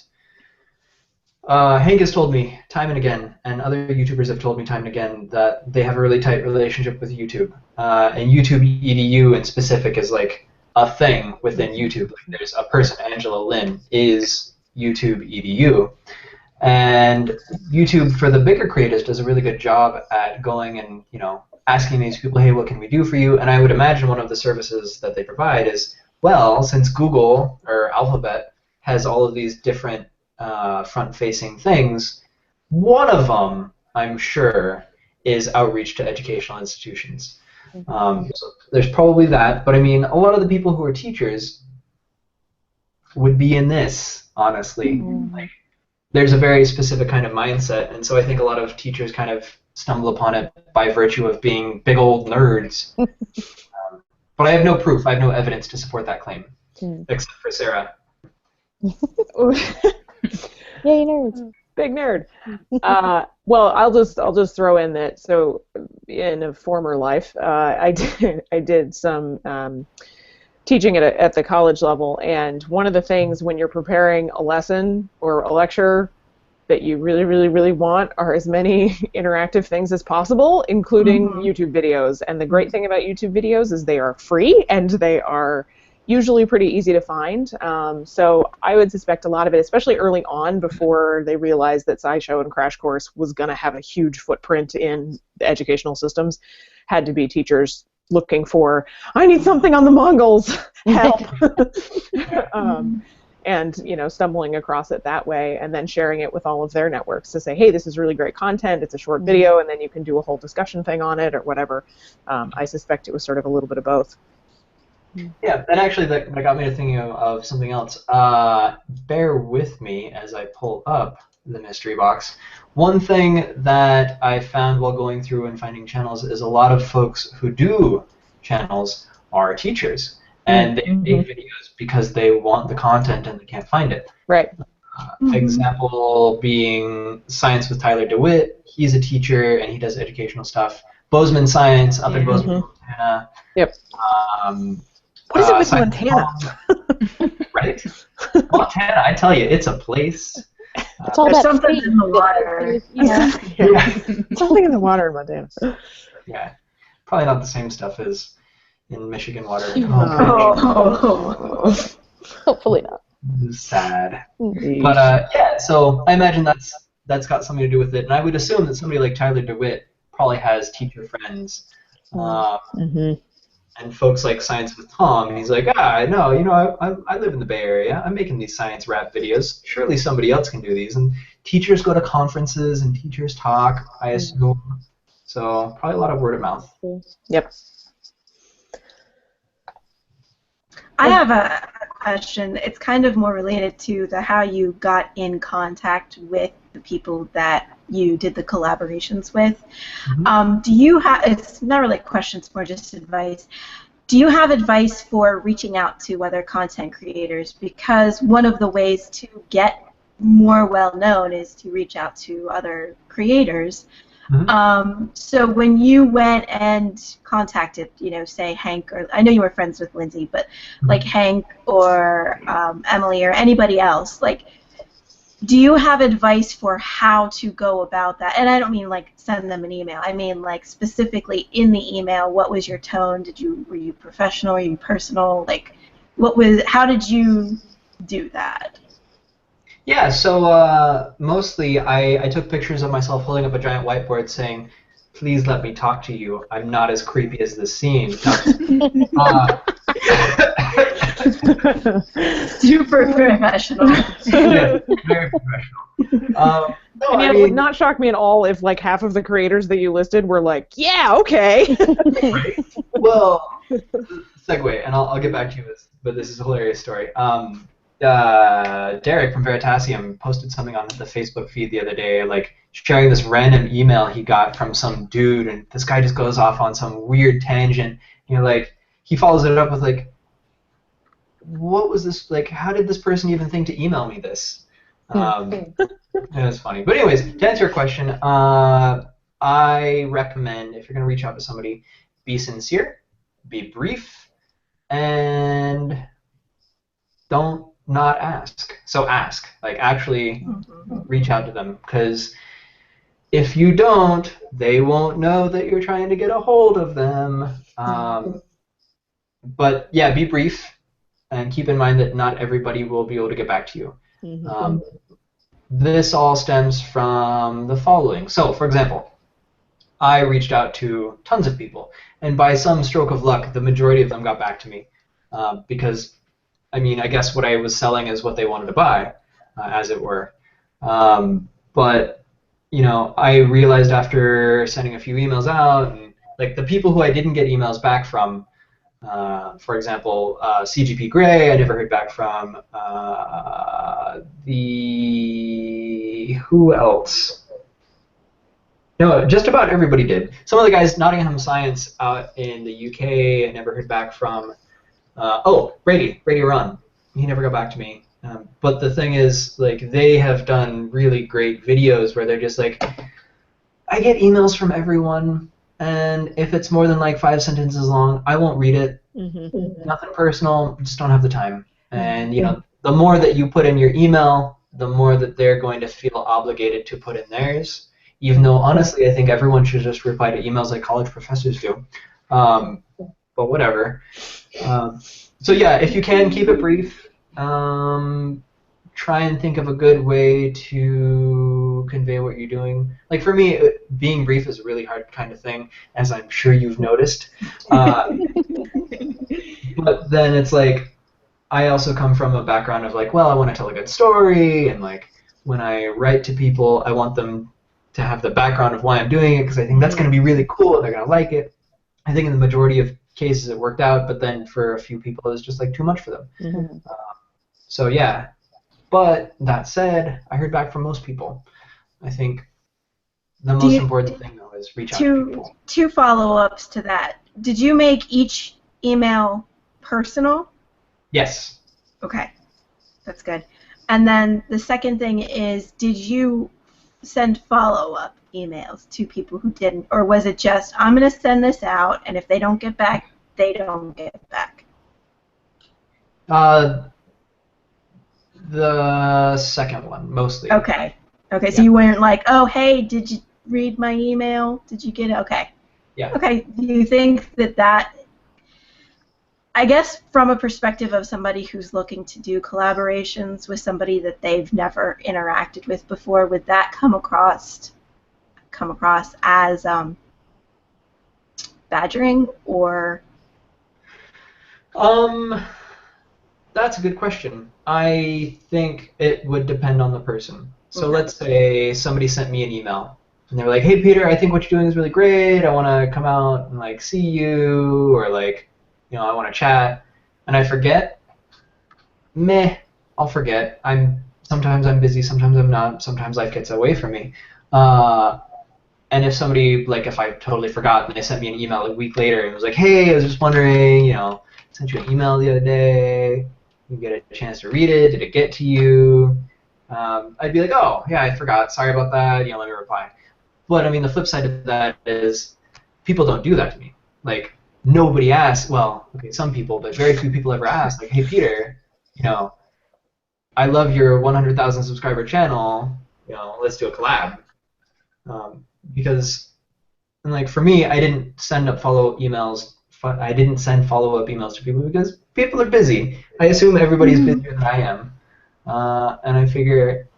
Hank has told me time and again, and other YouTubers have told me time and again, that they have a really tight relationship with YouTube. And YouTube EDU in specific is like a thing within YouTube. Like, there's a person, Angela Lin, is YouTube EDU. And YouTube, for the bigger creators, does a really good job at going and, asking these people, hey, what can we do for you? And I would imagine one of the services that they provide is, well, since Google or Alphabet has all of these different front-facing things, one of them, I'm sure, is outreach to educational institutions. So there's probably that, but I mean, a lot of the people who are teachers would be in this, honestly. Like, there's a very specific kind of mindset, and so I think a lot of teachers kind of stumble upon it by virtue of being big old nerds. But I have no proof, I have no evidence to support that claim, except for Sarah. Yay, nerds. Big nerd. Well, I'll just throw in that. So, in a former life, I did some teaching at the college level, and one of the things when you're preparing a lesson or a lecture that you really, really, really want are as many interactive things as possible, including YouTube videos. And the great thing about YouTube videos is they are free and they are usually pretty easy to find. So I would suspect a lot of it, especially early on before they realized that SciShow and Crash Course was going to have a huge footprint in the educational systems, had to be teachers looking for, I need something on the Mongols, help. And stumbling across it that way, and then sharing it with all of their networks to say, hey, this is really great content, it's a short video, and then you can do a whole discussion thing on it or whatever. I suspect it was sort of a little bit of both. Yeah, and actually that got me to thinking of something else. Bear with me as I pull up the mystery box. One thing that I found while going through and finding channels is a lot of folks who do channels are teachers. And they make videos because they want the content and they can't find it. Right. Example being Science with Tyler DeWitt. He's a teacher and he does educational stuff. Bozeman Science up in Bozeman, Montana. Yep. What is it with Montana? Right? Montana, I tell you, it's a place. It's all There's that something space. in the water. Something in the water in Montana. Yeah. Probably not the same stuff as in Michigan water. Hopefully not. Sad. But yeah, so I imagine that's got something to do with it, and I would assume that somebody like Tyler DeWitt probably has teacher friends, and folks like Science with Tom, and he's like, I live in the Bay Area. I'm making these science rap videos. Surely somebody else can do these. And teachers go to conferences and teachers talk, I assume. So probably a lot of word of mouth. Yep. I have a question. It's kind of more related to how you got in contact with the people that you did the collaborations with. Do you have, it's not really a question, it's more just advice. Do you have advice for reaching out to other content creators? Because one of the ways to get more well-known is to reach out to other creators. So when you went and contacted, say Hank, or I know you were friends with Lindsay, but like Hank or Emily or anybody else, like, do you have advice for how to go about that? And I don't mean like send them an email. I mean like specifically in the email, what was your tone? Were you professional? Were you personal? Like, how did you do that? Yeah, so mostly I took pictures of myself holding up a giant whiteboard saying, please let me talk to you. I'm not as creepy as this scene. Super professional. Yeah, very professional. It would not shock me at all if like half of the creators that you listed were like, yeah, okay. Right. Well, segue, and I'll get back to you with this, but this is a hilarious story. Derek from Veritasium posted something on the Facebook feed the other day, like sharing this random email he got from some dude, and this guy just goes off on some weird tangent. Like, he follows it up with like, what was this, like, how did this person even think to email me this? It was funny. But anyways, to answer your question, I recommend, if you're going to reach out to somebody, be sincere, be brief, and don't not ask. So ask. Like, actually reach out to them, because if you don't, they won't know that you're trying to get a hold of them. But yeah, be brief, and keep in mind that not everybody will be able to get back to you. This all stems from the following. So, for example, I reached out to tons of people, and by some stroke of luck, the majority of them got back to me, because, I mean, I guess what I was selling is what they wanted to buy, as it were. But, you know, I realized after sending a few emails out, and like the people who I didn't get emails back from, for example, CGP Grey, I never heard back from. Who else? No, just about everybody did. Some of the guys, Nottingham Science out in the UK, I never heard back from. Brady Run. He never got back to me. But the thing is, like, they have done really great videos where they're just like, I get emails from everyone, and if it's more than like 5 sentences long, I won't read it. Nothing personal, just don't have the time. And, you know, the more that you put in your email, the more that they're going to feel obligated to put in theirs. Even though, honestly, I think everyone should just reply to emails like college professors do. But whatever. So yeah, if you can, keep it brief. Try and think of a good way to convey what you're doing. Like, for me, being brief is a really hard kind of thing, as I'm sure you've noticed. But then it's like, I also come from a background of like, well, I want to tell a good story, and like, when I write to people, I want them to have the background of why I'm doing it, because I think that's going to be really cool, and they're going to like it. I think in the majority of cases it worked out, but then for a few people it was just like too much for them. So yeah, but that said, I heard back from most people. I think the most important thing though is reach out to people. 2 follow-ups to that. Did you make each email personal? Yes. Okay, that's good. And then the second thing is, did you send follow-up emails to people who didn't, or was it just, I'm going to send this out, and if they don't get back, they don't get back? The second one, mostly. Okay. Okay, so you weren't like, oh, hey, did you read my email? Did you get it? Okay. Yeah. Okay, do you think that, I guess from a perspective of somebody who's looking to do collaborations with somebody that they've never interacted with before, would that come across as badgering, or? That's a good question. I think it would depend on the person. So let's say somebody sent me an email, and they're like, hey, Peter, I think what you're doing is really great. I want to come out and like see you, or like, you know, I want to chat, and I forget. I'll forget. Sometimes I'm busy, sometimes I'm not, sometimes life gets away from me. And if somebody, like, if I totally forgot and they sent me an email a week later and was like, hey, I was just wondering, you know, I sent you an email the other day, you get a chance to read it, did it get to you? I'd be like, oh, yeah, I forgot, sorry about that, you know, let me reply. But, I mean, the flip side of that is people don't do that to me. Like, nobody asks, well, okay, some people, but very few people ever ask, like, hey, Peter, you know, I love your 100,000 subscriber channel, you know, let's do a collab. Because, and like, for me, I didn't send follow-up emails to people because people are busy. I assume everybody's busier than I am. And I figure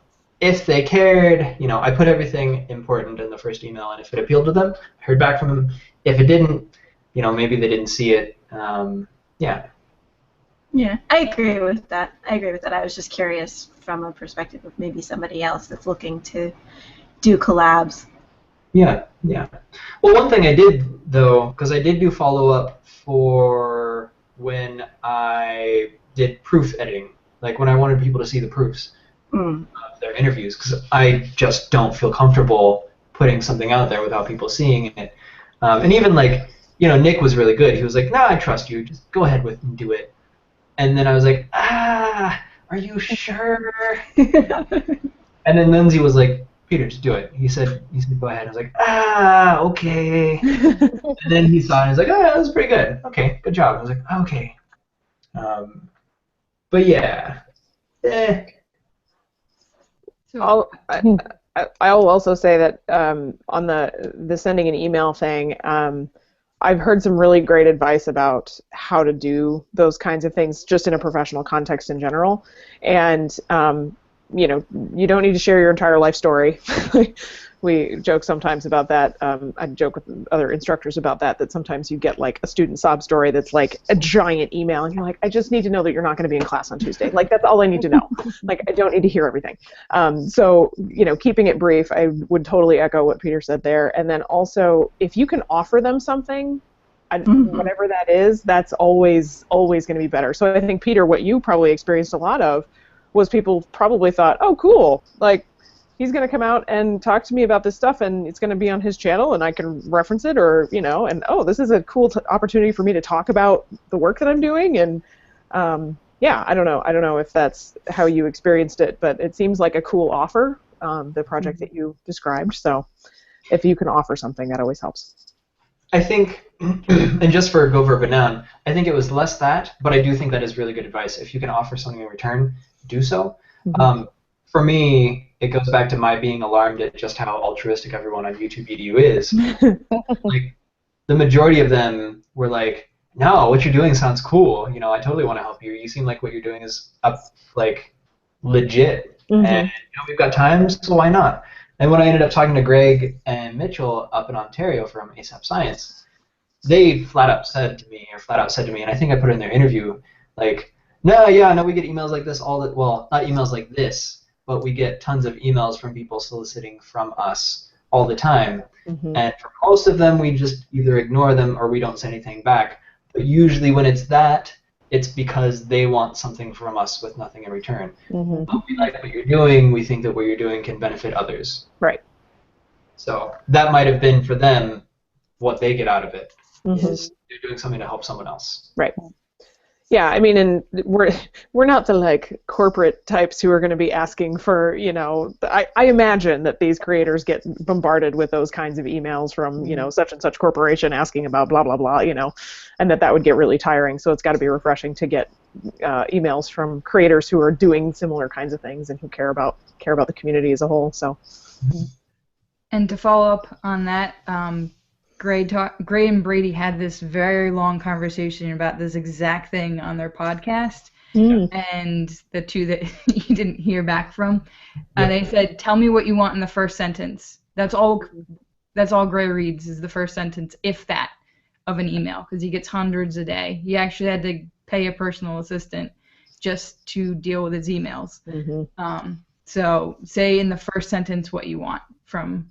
if they cared, you know, I put everything important in the first email, and if it appealed to them, I heard back from them. If it didn't, you know, maybe they didn't see it. Yeah. Yeah, I agree with that. I was just curious from a perspective of maybe somebody else that's looking to do collabs. Yeah, yeah. Well, one thing I did, though, because I did do follow-up for when I did proof editing, like when I wanted people to see the proofs of their interviews, because I just don't feel comfortable putting something out there without people seeing it. And even like, Nick was really good. He was like, "No, I trust you. Just go ahead with and do it." And then I was like, "Are you sure?" And then Lindsay was like, "Peter, just do it." He said, "Go ahead." I was like, "Okay." And then he saw it and he was like, "Oh, yeah, that was pretty good. Okay, good job." I was like, "Okay." But yeah. So, I'll also say that on the sending an email thing, I've heard some really great advice about how to do those kinds of things just in a professional context in general. And, you don't need to share your entire life story. We joke sometimes about that. I joke with other instructors about that sometimes you get like a student sob story that's like a giant email and you're like, I just need to know that you're not going to be in class on Tuesday. Like, that's all I need to know. Like, I don't need to hear everything. So, keeping it brief, I would totally echo what Peter said there. And then also, if you can offer them something, whatever that is, that's always going to be better. So I think, Peter, what you probably experienced a lot of was people probably thought, oh, cool, like, he's going to come out and talk to me about this stuff, and it's going to be on his channel, and I can reference it, or, and, oh, this is a cool opportunity for me to talk about the work that I'm doing, and, yeah, I don't know if that's how you experienced it, but it seems like a cool offer, the project that you described, so if you can offer something, that always helps. I think, and just for Go Verb and Noun, I think it was less that, but I do think that is really good advice. If you can offer something in return, do so. For me, it goes back to my being alarmed at just how altruistic everyone on YouTube EDU is. Like, the majority of them were like, "No, what you're doing sounds cool. I totally want to help you. You seem like what you're doing is legit, and we've got time, so why not?" And when I ended up talking to Greg and Mitchell up in Ontario from ASAP Science, they flat out said to me, and I think I put it in their interview, like, no, we get emails like this well, not emails like this, but we get tons of emails from people soliciting from us all the time. And for most of them, we just either ignore them or we don't say anything back. But usually when it's that, it's because they want something from us with nothing in return. But we like what you're doing. We think that what you're doing can benefit others. Right. So that might have been for them what they get out of it, is they're doing something to help someone else. Right. Yeah, I mean, and we're not the like corporate types who are going to be asking for, I imagine that these creators get bombarded with those kinds of emails from, such and such corporation asking about blah blah blah, and that would get really tiring. So it's got to be refreshing to get emails from creators who are doing similar kinds of things and who care about the community as a whole. So. And to follow up on that, Gray and Brady had this very long conversation about this exact thing on their podcast, and the two that you didn't hear back from, they said, "Tell me what you want in the first sentence." That's all Gray reads is the first sentence, if that, of an email, because he gets hundreds a day. He actually had to pay a personal assistant just to deal with his emails. So say in the first sentence what you want from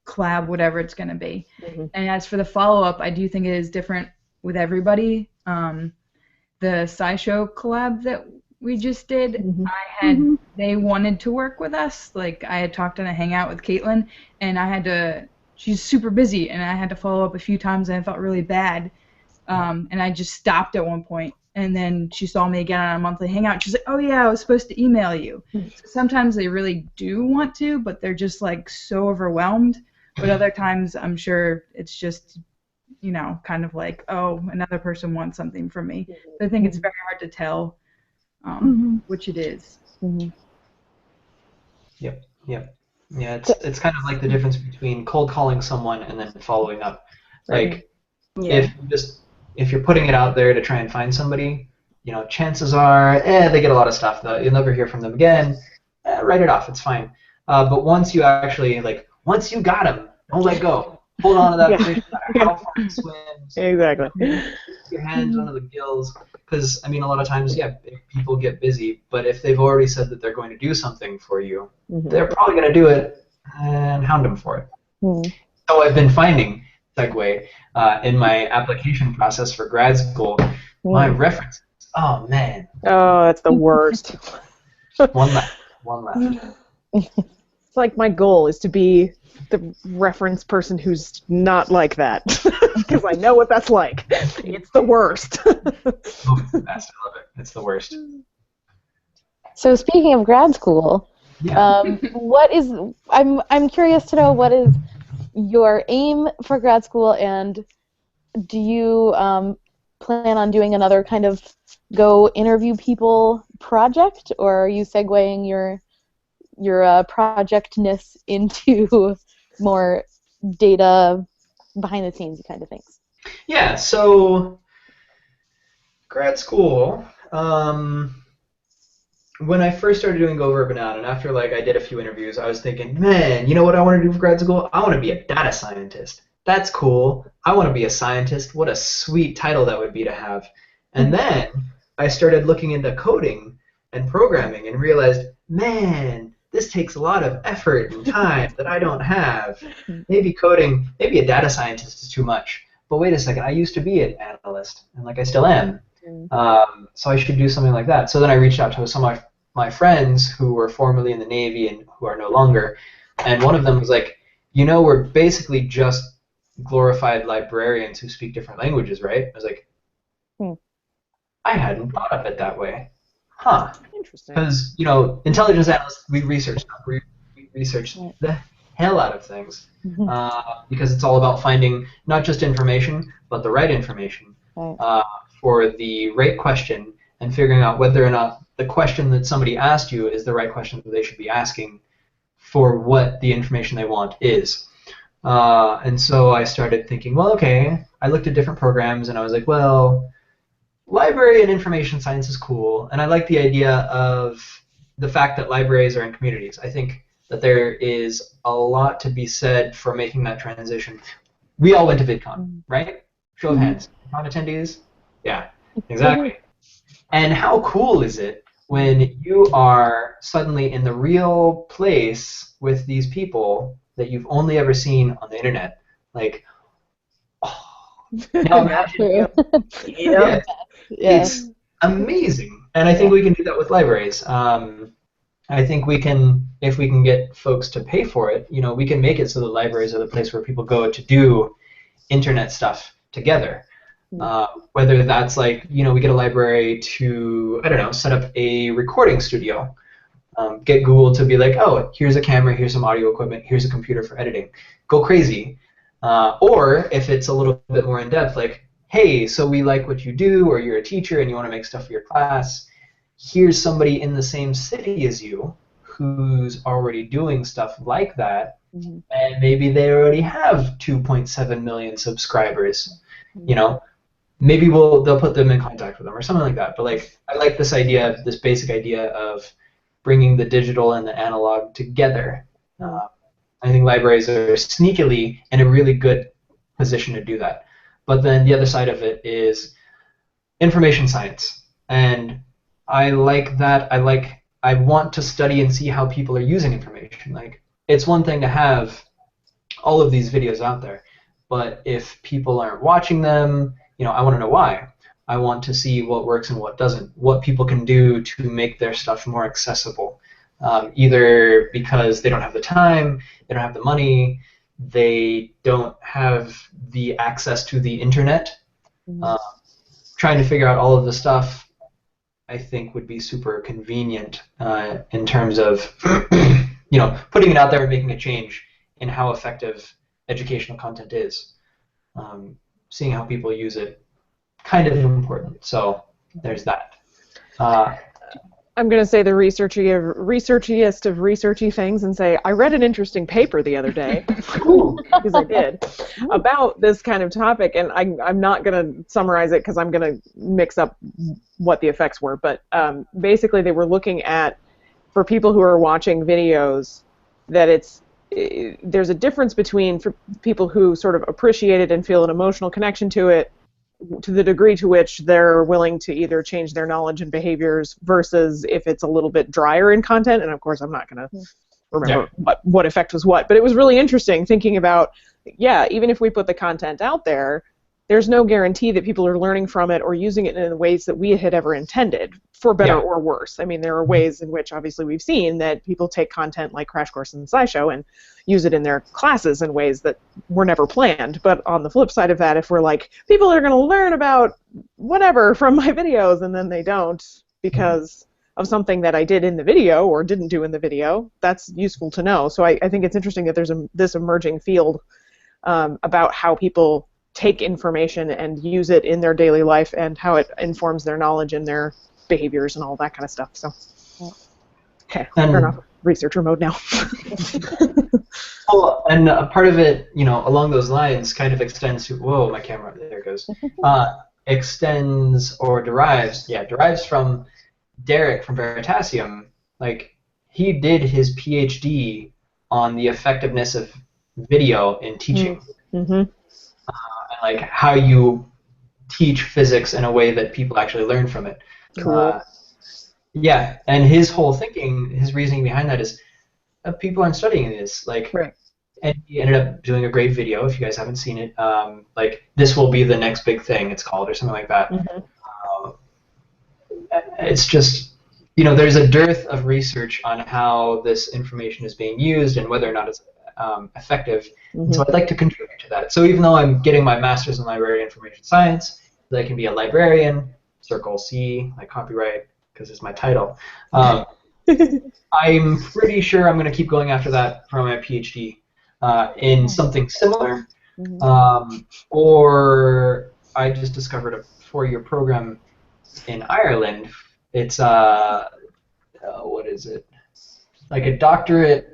collab, whatever it's going to be. And as for the follow-up, I do think it is different with everybody. The SciShow collab that we just did, they wanted to work with us. Like, I had talked on a hangout with Caitlin, and she's super busy, and I had to follow up a few times, and I felt really bad. And I just stopped at one point, and then she saw me again on a monthly hangout. She's like, "Oh yeah, I was supposed to email you." So sometimes they really do want to, but they're just like so overwhelmed. But other times, I'm sure it's just, kind of like, oh, another person wants something from me. So I think it's very hard to tell which it is. Yep. Yeah, it's kind of like the difference between cold calling someone and then following up. Like, if you're putting it out there to try and find somebody, chances are, they get a lot of stuff. You'll never hear from them again. Write it off. It's fine. But once you actually, once you got them, don't let go. Hold on to that fish, no matter how far it swims. Exactly. Keep your hands under the gills. Because, a lot of times, people get busy, but if they've already said that they're going to do something for you, they're probably going to do it, and hound them for it. So I've been finding segue. In my application process for grad school, my references. Oh man. Oh, that's the worst. One left. It's like my goal is to be the reference person who's not like that, because I know what that's like. It's the worst. Oh, it's the best. I love it. It's the worst. So speaking of grad school, Yeah. I'm curious to know what is your aim for grad school, and do you plan on doing another kind of go interview people project, or are you segueing your projectness into more data behind the scenes kind of things? Yeah, so grad school, when I first started doing Go Verb and Noun, and after I did a few interviews, I was thinking, man, you know what I want to do for grad school? I want to be a data scientist. That's cool. I want to be a scientist. What a sweet title that would be to have. And then I started looking into coding and programming and realized, man, this takes a lot of effort and time that I don't have. Maybe maybe a data scientist is too much. But wait a second, I used to be an analyst, and I still am. So I should do something like that. So then I reached out to some of my friends who were formerly in the Navy and who are no longer. And one of them was like, we're basically just glorified librarians who speak different languages, right? I was like, I hadn't thought of it that way. Huh. Interesting. Because, intelligence analysts, we research stuff. We research the hell out of things. Because it's all about finding not just information, but the right information for the right question, and figuring out whether or not the question that somebody asked you is the right question that they should be asking for what the information they want is. And so I started thinking, well, okay, I looked at different programs, and I was like, well, library and information science is cool, and I like the idea of the fact that libraries are in communities. I think that there is a lot to be said for making that transition. We all went to VidCon, right? Show of hands. VidCon attendees? Yeah, exactly. And how cool is it when you are suddenly in the real place with these people that you've only ever seen on the internet? Now imagine. It's amazing. And I think we can do that with libraries. I think we can, if we can get folks to pay for it, we can make it so that libraries are the place where people go to do internet stuff together. Whether that's we get a library to, I don't know, set up a recording studio. Get Google to be like, oh, here's a camera, here's some audio equipment, here's a computer for editing. Go crazy. Or if it's a little bit more in-depth, hey, so we like what you do, or you're a teacher and you want to make stuff for your class, here's somebody in the same city as you who's already doing stuff like that, and maybe they already have 2.7 million subscribers. Maybe they'll put them in contact with them or something like that. But I like this idea, this basic idea of bringing the digital and the analog together. I think libraries are sneakily in a really good position to do that. But then the other side of it is information science. And I like that. I want to study and see how people are using information. It's one thing to have all of these videos out there, but if people aren't watching them, I want to know why. I want to see what works and what doesn't, what people can do to make their stuff more accessible. Either because they don't have the time, they don't have the money, they don't have the access to the internet. Trying to figure out all of the stuff, I think, would be super convenient in terms of putting it out there and making a change in how effective educational content is. Seeing how people use it, kind of important. So there's that. I'm going to say the researchiest of researchy things and say, I read an interesting paper the other day, because I did, about this kind of topic, and I'm not going to summarize it because I'm going to mix up what the effects were, but basically they were looking at, for people who are watching videos, that there's a difference between, for people who sort of appreciate it and feel an emotional connection to it, to the degree to which they're willing to either change their knowledge and behaviors, versus if it's a little bit drier in content. And of course I'm not going to remember what effect was what. But it was really interesting thinking about, even if we put the content out there, there's no guarantee that people are learning from it or using it in the ways that we had ever intended, for better or worse. I mean, there are ways in which, obviously, we've seen that people take content like Crash Course and SciShow and use it in their classes in ways that were never planned. But on the flip side of that, if we're like, people are going to learn about whatever from my videos, and then they don't because of something that I did in the video or didn't do in the video, that's useful to know. So I think it's interesting that there's this emerging field about how people take information and use it in their daily life and how it informs their knowledge and their behaviors and all that kind of stuff. So, okay, turn off researcher mode now. Well, and part of it, along those lines, kind of extends to, whoa, my camera, there it goes, extends or derives from Derek from Veritasium. Like, he did his PhD on the effectiveness of video in teaching. And like how you teach physics in a way that people actually learn from it. Cool. And his whole thinking, his reasoning behind that is, people aren't studying this. Like, and he ended up doing a great video. If you guys haven't seen it, like, this will be the next big thing, it's called, or something like that. It's just, there's a dearth of research on how this information is being used and whether or not it's effective. So I'd like to contribute to that. So even though I'm getting my master's in library information science, that I can be a librarian, circle C, like copyright, because it's my title. I'm pretty sure I'm going to keep going after that for my PhD in something similar. Or I just discovered a 4-year program in Ireland. It's what is it? Like a doctorate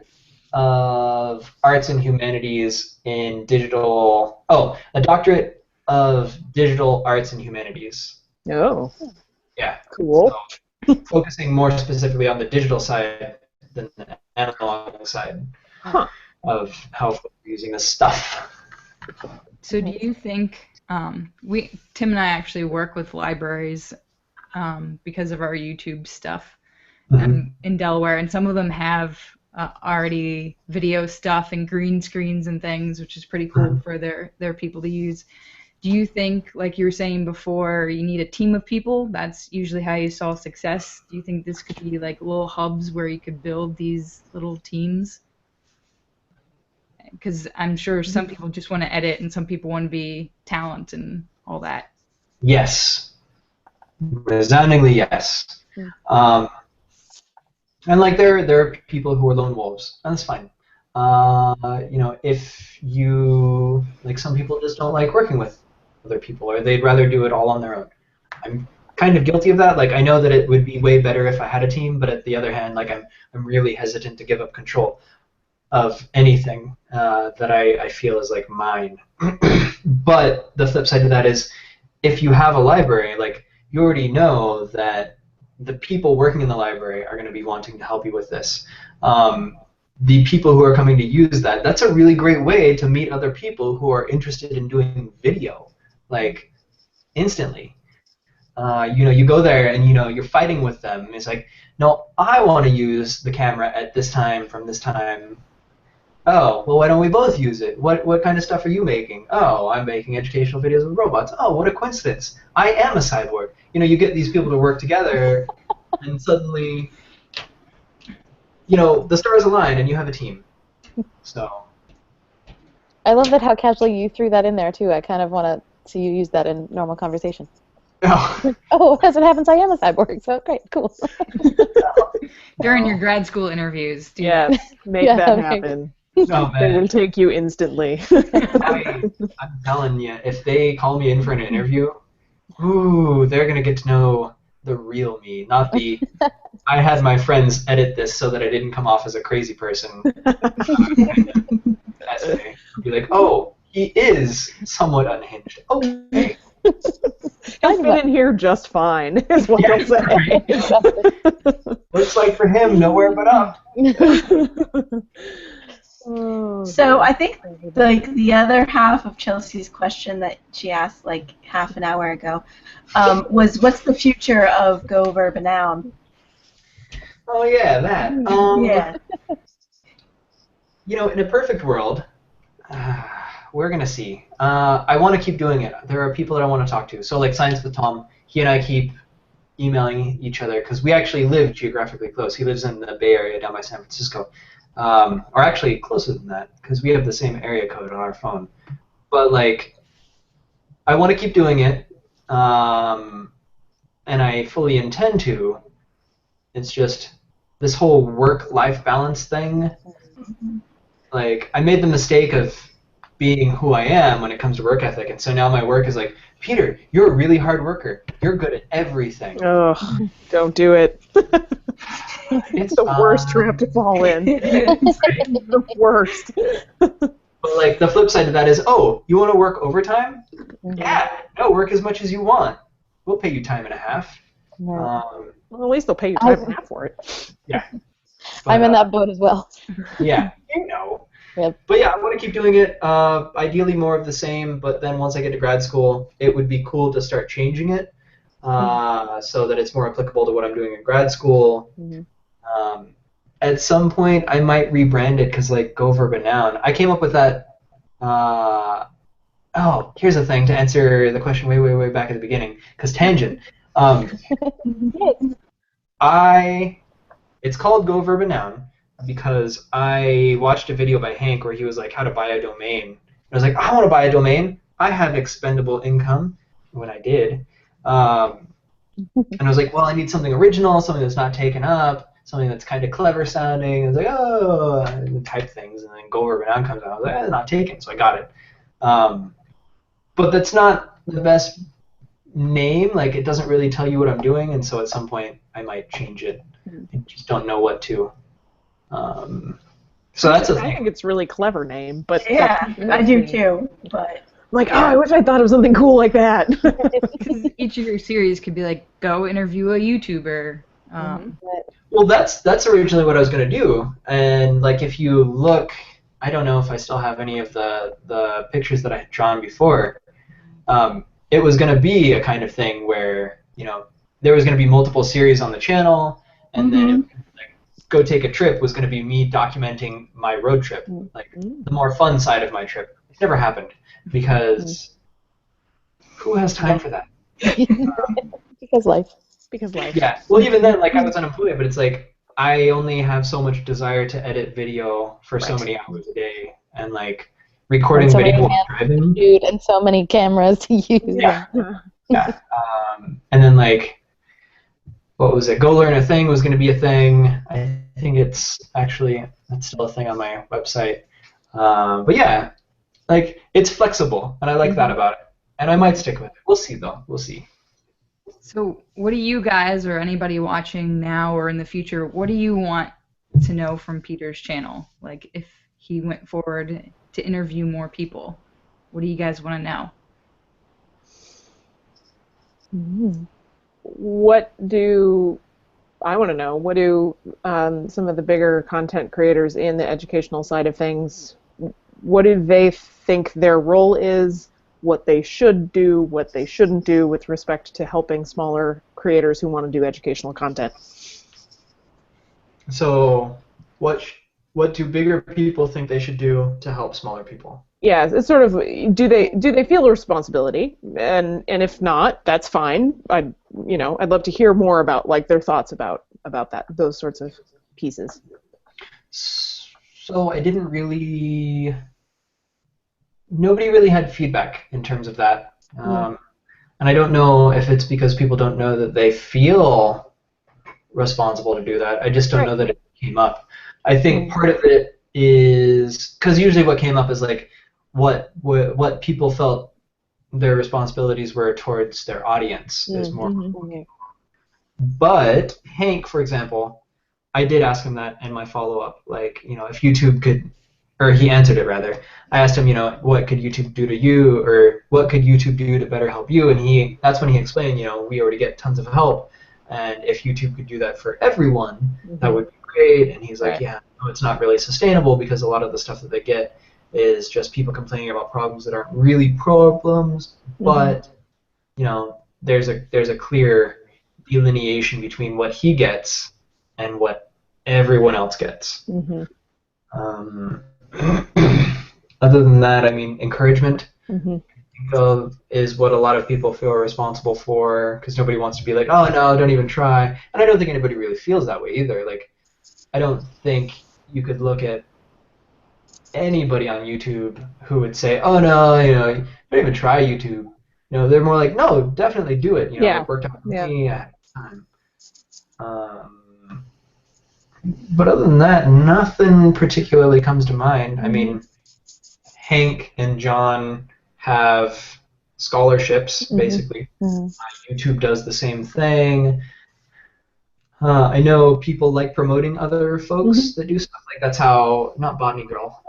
of arts and humanities in digital. Oh, a doctorate of digital arts and humanities. Oh. Yeah. Cool. So, focusing more specifically on the digital side than the analog side of how we're using this stuff. So do you think Tim and I actually work with libraries because of our YouTube stuff in Delaware, and some of them have already video stuff and green screens and things, which is pretty cool for their people to use. Do you think, like you were saying before, you need a team of people? That's usually how you solve success. Do you think this could be like little hubs where you could build these little teams? Because I'm sure some people just want to edit and some people want to be talent and all that. Yes. Resoundingly yes. And like there are people who are lone wolves, and that's fine. If you, like, some people just don't like working with other people, or they'd rather do it all on their own. I'm kind of guilty of that. Like, I know that it would be way better if I had a team, but at the other hand, like, I'm really hesitant to give up control of anything that I feel is like mine. But the flip side to that is, if you have a library, like, you already know that the people working in the library are going to be wanting to help you with this. The people who are coming to use that, that's a really great way to meet other people who are interested in doing video, like, instantly. You go there and, you're fighting with them. It's like, no, I want to use the camera at this time from this time. Oh, well, why don't we both use it? What kind of stuff are you making? Oh, I'm making educational videos with robots. Oh, what a coincidence. I am a cyborg. You get these people to work together, and suddenly, the stars align and you have a team. So. I love that how casually you threw that in there, too. I kind of want to see you use that in normal conversation. Oh, as it happens, I am a cyborg, so great, cool. During your grad school interviews. Yes, make that happen. No, they will take you instantly. I'm telling you, if they call me in for an interview, they're going to get to know the real me, not the, I had my friends edit this so that I didn't come off as a crazy person. Essay. Be like, oh, he is somewhat unhinged. Okay. He'll fit in here just fine, is what they'll say. Right. Looks like for him, nowhere but up. So I think the other half of Chelsea's question that she asked like half an hour ago was, what's the future of Go Verb and Noun? Oh yeah, that. Yeah. in a perfect world, we're going to see. I want to keep doing it. There are people that I want to talk to. So like Science with Tom, he and I keep emailing each other because we actually live geographically close. He lives in the Bay Area down by San Francisco. Or actually closer than that because we have the same area code on our phone. But like, I want to keep doing it, and I fully intend to. It's just this whole work-life balance thing. Like, I made the mistake of being who I am when it comes to work ethic, and so now my work is like, Peter, you're a really hard worker. You're good at everything. Oh, don't do it. It's the worst trap to fall in. The worst. But like the flip side of that is, oh, you want to work overtime? Yeah, no, work as much as you want. We'll pay you time and a half. Well, at least they'll pay you time and a half for it. Yeah. But, I'm in that boat as well. Yeah, Yep. But yeah, I want to keep doing it. Ideally more of the same, but then once I get to grad school, it would be cool to start changing it so that it's more applicable to what I'm doing in grad school. At some point, I might rebrand it because like Go Verb and Noun. I came up with that. Here's the thing to answer the question way back at the beginning. Because tangent. It's called Go Verb and Noun because I watched a video by Hank where he was like, how to buy a domain. And I was like, I want to buy a domain. I have expendable income when I did. And I was like, well, I need something original, something that's not taken up, something that's kind of clever sounding. And I was like, oh, and type things. And then Go Verb and Noun comes out. I was like, not taken, so I got it. But that's not the best name. Like, it doesn't really tell you what I'm doing. And so at some point, I might change it. I just don't know what to. So that's a thing. I think it's a really clever name, but Yeah, I do too. But like, I wish I thought of something cool like that. Because each of your series could be like, go interview a YouTuber. Well, that's originally what I was going to do. And like, if you look, I don't know if I still have any of the pictures that I had drawn before. It was going to be a kind of thing where, there was going to be multiple series on the channel, and then Go Take a Trip was going to be me documenting my road trip, like the more fun side of my trip. It never happened because who has time for that? Because life. Yeah. Well, even then, like I was unemployed, but it's like I only have so much desire to edit video for so many hours a day, and like recording And so video many while driving. Shoot, and so many cameras to use. Yeah. Yeah. And then like, what was it? Go Learn a Thing was going to be a thing. I think that's still a thing on my website. But yeah, like it's flexible, and I like that about it. And I might stick with it. We'll see, though. We'll see. So what do you guys or anybody watching now or in the future, what do you want to know from Peter's channel? Like if he went forward to interview more people, what do you guys want to know? What do I want to know? What do some of the bigger content creators in the educational side of things, what do they think their role is, what they should do, what they shouldn't do with respect to helping smaller creators who want to do educational content? So what do bigger people think they should do to help smaller people? Yeah, it's sort of, do they feel a responsibility? And if not, that's fine. I'd love to hear more about like their thoughts about those sorts of pieces. So nobody really had feedback in terms of that. And I don't know if it's because people don't know that they feel responsible to do that. I just don't know that it came up. I think part of it is because usually what came up is like what people felt their responsibilities were towards their audience is more. But Hank, for example, I did ask him that in my follow-up, like, if YouTube could, or he answered it rather. I asked him, what could YouTube do to you, or what could YouTube do to better help you? And that's when he explained, we already get tons of help, and if YouTube could do that for everyone, that would be great. And he's like, yeah, no, it's not really sustainable because a lot of the stuff that they get is just people complaining about problems that aren't really problems, but there's a clear delineation between what he gets and what everyone else gets. Other than that, I mean, encouragement Mm-hmm. is what a lot of people feel responsible for, because nobody wants to be like, oh no, don't even try. And I don't think anybody really feels that way either. Like, I don't think you could look at anybody on YouTube who would say, oh no, don't even try YouTube. They're more like, no, definitely do it. Yeah. It worked out for Yeah. me at the time. But other than that, nothing particularly comes to mind. I mean, Hank and John have scholarships, basically. YouTube does the same thing. I know people like promoting other folks that do stuff. Like, that's how, not Botany Girl,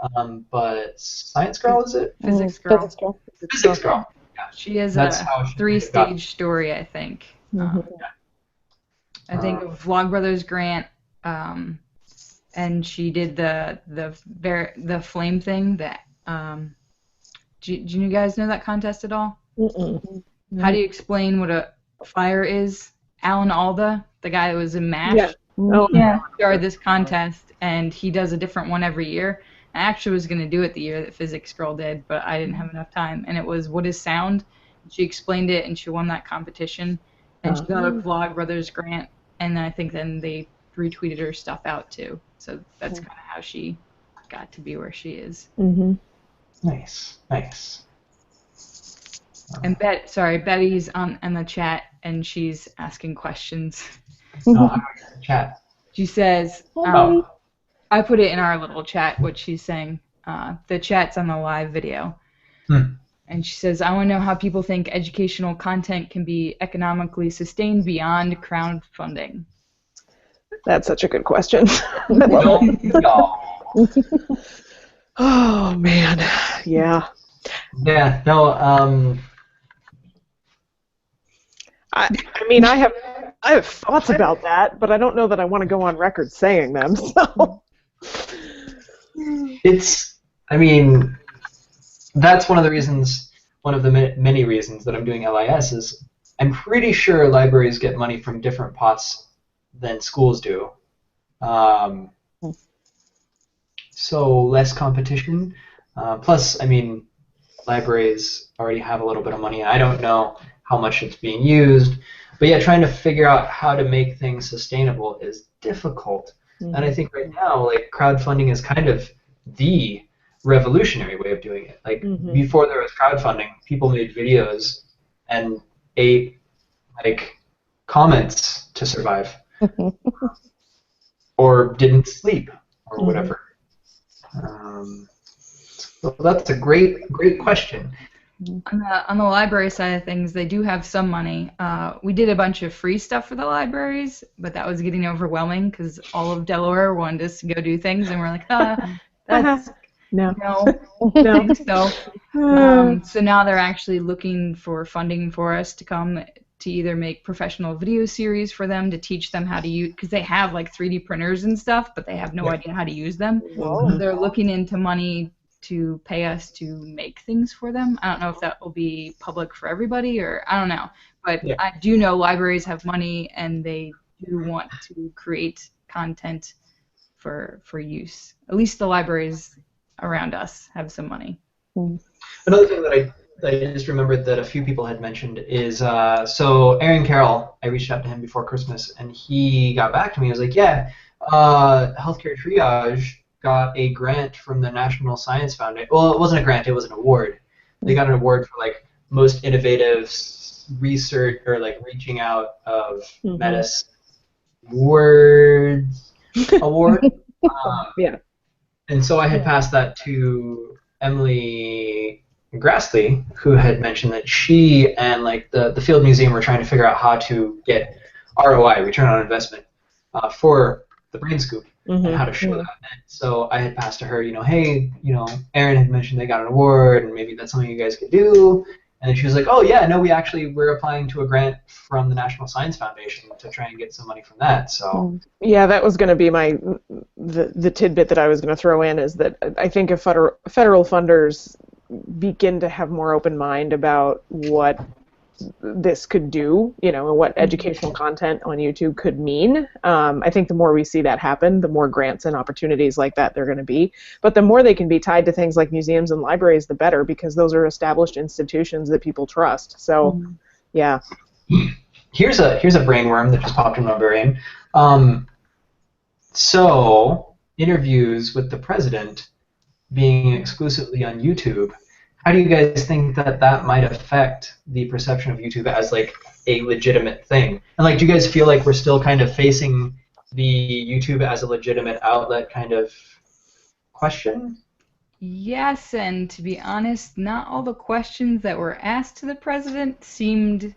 but Science Girl, is it? Physics Girl. Physics girl. Physics Girl. Yeah. She has That's a how she 3-stage story, I think. I think of Vlogbrothers Grant, and she did the flame thing. That do you guys know that contest at all? How do you explain what a fire is? Alan Alda, the guy that was in MASH, Yeah. Oh, Yeah. started this contest, and he does a different one every year. I actually was going to do it the year that Physics Girl did, but I didn't have enough time. And it was, what is sound? She explained it, and she won that competition. And she got a Vlogbrothers grant, and I think then they retweeted her stuff out too. So that's kind of how she got to be where she is. Nice. And Betty's in the chat, and she's asking questions. I'm going to chat. She says, I put it in our little chat, what she's saying. The chat's on the live video. And she says, I want to know how people think educational content can be economically sustained beyond crowdfunding. that's such a good question. Oh man, yeah. Yeah. No. I mean, I have thoughts about that, but I don't know that I want to go on record saying them. So. I mean, that's one of the many reasons that I'm doing LIS is I'm pretty sure libraries get money from different pots than schools do. So less competition. Plus, I mean, libraries already have a little bit of money. I don't know how much it's being used. But yeah, trying to figure out how to make things sustainable is difficult. And I think right now, like, crowdfunding is kind of the revolutionary way of doing it. Like, before there was crowdfunding, people made videos and ate, like, comments to survive. Or didn't sleep, or whatever. So that's a great question. On the library side of things, they do have some money. We did a bunch of free stuff for the libraries, but that was getting overwhelming because all of Delaware wanted us to go do things, and we're like, that's no. So now they're actually looking for funding for us to come to either make professional video series for them to teach them how to use, because they have like 3D printers and stuff, but they have no idea how to use them. So they're looking into money to pay us to make things for them. I don't know if that will be public for everybody, or I don't know. But I do know libraries have money, and they do want to create content for use. At least the libraries around us have some money. Another thing that I just remembered that a few people had mentioned is, so Aaron Carroll, I reached out to him before Christmas, and he got back to me. He was like, yeah, Healthcare Triage got a grant from the National Science Foundation. Well, it wasn't a grant, it was an award. They got an award for, like, most innovative research, or, like, reaching out of medicine words award. And so I had passed that to Emily Grassley, who had mentioned that she and, like, the Field Museum were trying to figure out how to get ROI, return on investment, for the Brain Scoop. And how to show that. And so I had passed to her, hey, Aaron had mentioned they got an award, and maybe that's something you guys could do. And then she was like, oh yeah, no, we're applying to a grant from the National Science Foundation to try and get some money from that. So yeah, that was going to be the tidbit that I was going to throw in, is that I think if federal funders begin to have more open mind about what this could do, you know, and what educational content on YouTube could mean. I think the more we see that happen, the more grants and opportunities like that there are going to be. But the more they can be tied to things like museums and libraries, the better, because those are established institutions that people trust. So, yeah. Here's a brainworm that just popped in my brain. So, interviews with the president being exclusively on YouTube, how do you guys think that that might affect the perception of YouTube as like a legitimate thing? And like, do you guys feel like we're still kind of facing the YouTube as a legitimate outlet kind of question? Yes, and to be honest, not all the questions that were asked to the president seemed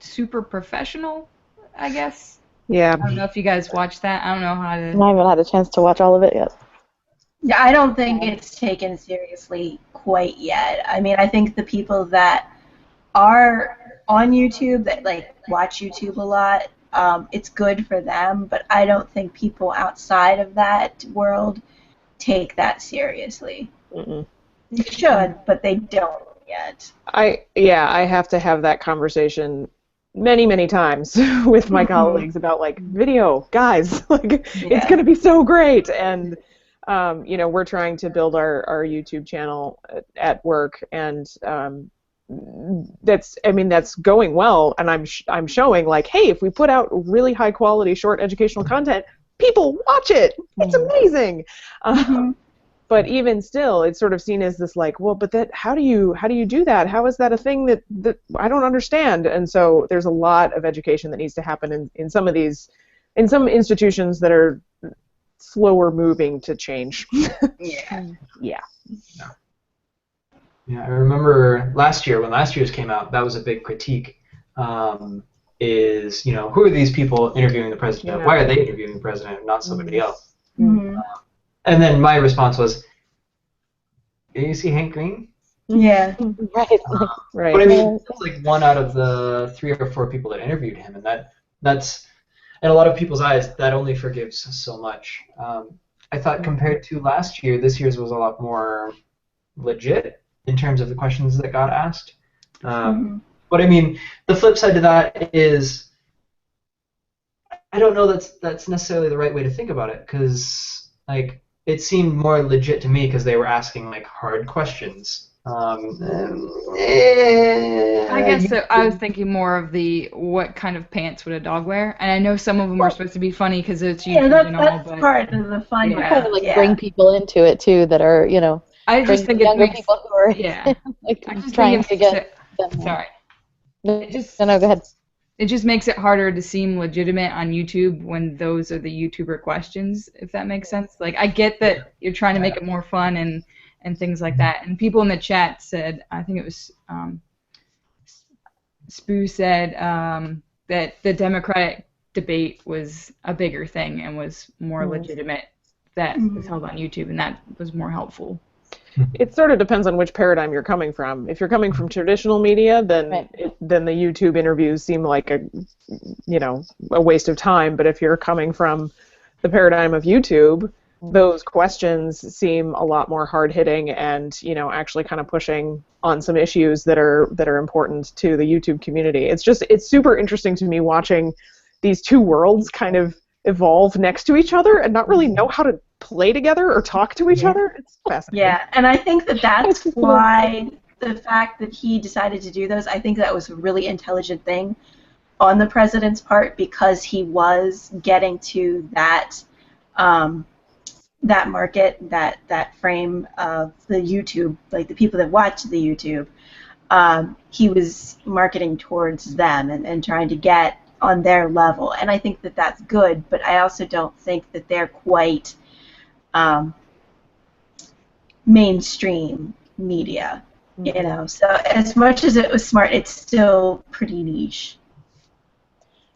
super professional, I guess. Yeah. I don't know if you guys watched that. I don't know how to... I haven't had a chance to watch all of it yet. Yeah, I don't think it's taken seriously quite yet. I mean, I think the people that are on YouTube, that like watch YouTube a lot, it's good for them, but I don't think people outside of that world take that seriously. They should, but they don't yet. I have to have that conversation many times with my colleagues about like video, guys, like it's going to be so great. And you know, we're trying to build our YouTube channel at work, and that's going well, and I'm showing like, hey, if we put out really high quality short educational content, people watch it. It's amazing. But even still, it's sort of seen as this like, well, but that how do you do that? How is that a thing that I don't understand? And so there's a lot of education that needs to happen in some of these, in some institutions that are slower moving to change. Yeah, I remember last year, when last year's came out, that was a big critique, is, you know, who are these people interviewing the president? Yeah. Why are they interviewing the president and not somebody else? And then my response was, did you see Hank Green? Yeah. Right. Right. But I mean, that's like 1 out of the 3 or 4 people that interviewed him, and that's in a lot of people's eyes, that only forgives so much. I thought compared to last year, this year's was a lot more legit in terms of the questions that got asked. But I mean, the flip side to that is, I don't know that's necessarily the right way to think about it, because like it seemed more legit to me because they were asking like hard questions. I guess so. I was thinking more of the what kind of pants would a dog wear, and I know some of them are supposed to be funny because it's YouTube and all, that's but part of the fun. Yeah. Kind of like bring people into it too that are, you know, I just think it younger makes people who are like I just trying think to it get them. sorry. No, It just go ahead. It just makes it harder to seem legitimate on YouTube when those are the YouTuber questions, if that makes sense. Like, I get that you're trying to make it more fun and things like that. And people in the chat said, I think it was Spoo said that the Democratic debate was a bigger thing and was more legitimate, that was held on YouTube, and that was more helpful. It sort of depends on which paradigm you're coming from. If you're coming from traditional media, then then the YouTube interviews seem like a waste of time. But if you're coming from the paradigm of YouTube, those questions seem a lot more hard-hitting and, you know, actually kind of pushing on some issues that are important to the YouTube community. It's super interesting to me watching these two worlds kind of evolve next to each other and not really know how to play together or talk to each other. It's fascinating. Yeah, and I think that's why the fact that he decided to do those, I think that was a really intelligent thing on the president's part, because he was getting to that that market, that frame of the YouTube, like the people that watch the YouTube. He was marketing towards them and trying to get on their level, and I think that that's good, but I also don't think that they're quite mainstream media, you know. So as much as it was smart, it's still pretty niche.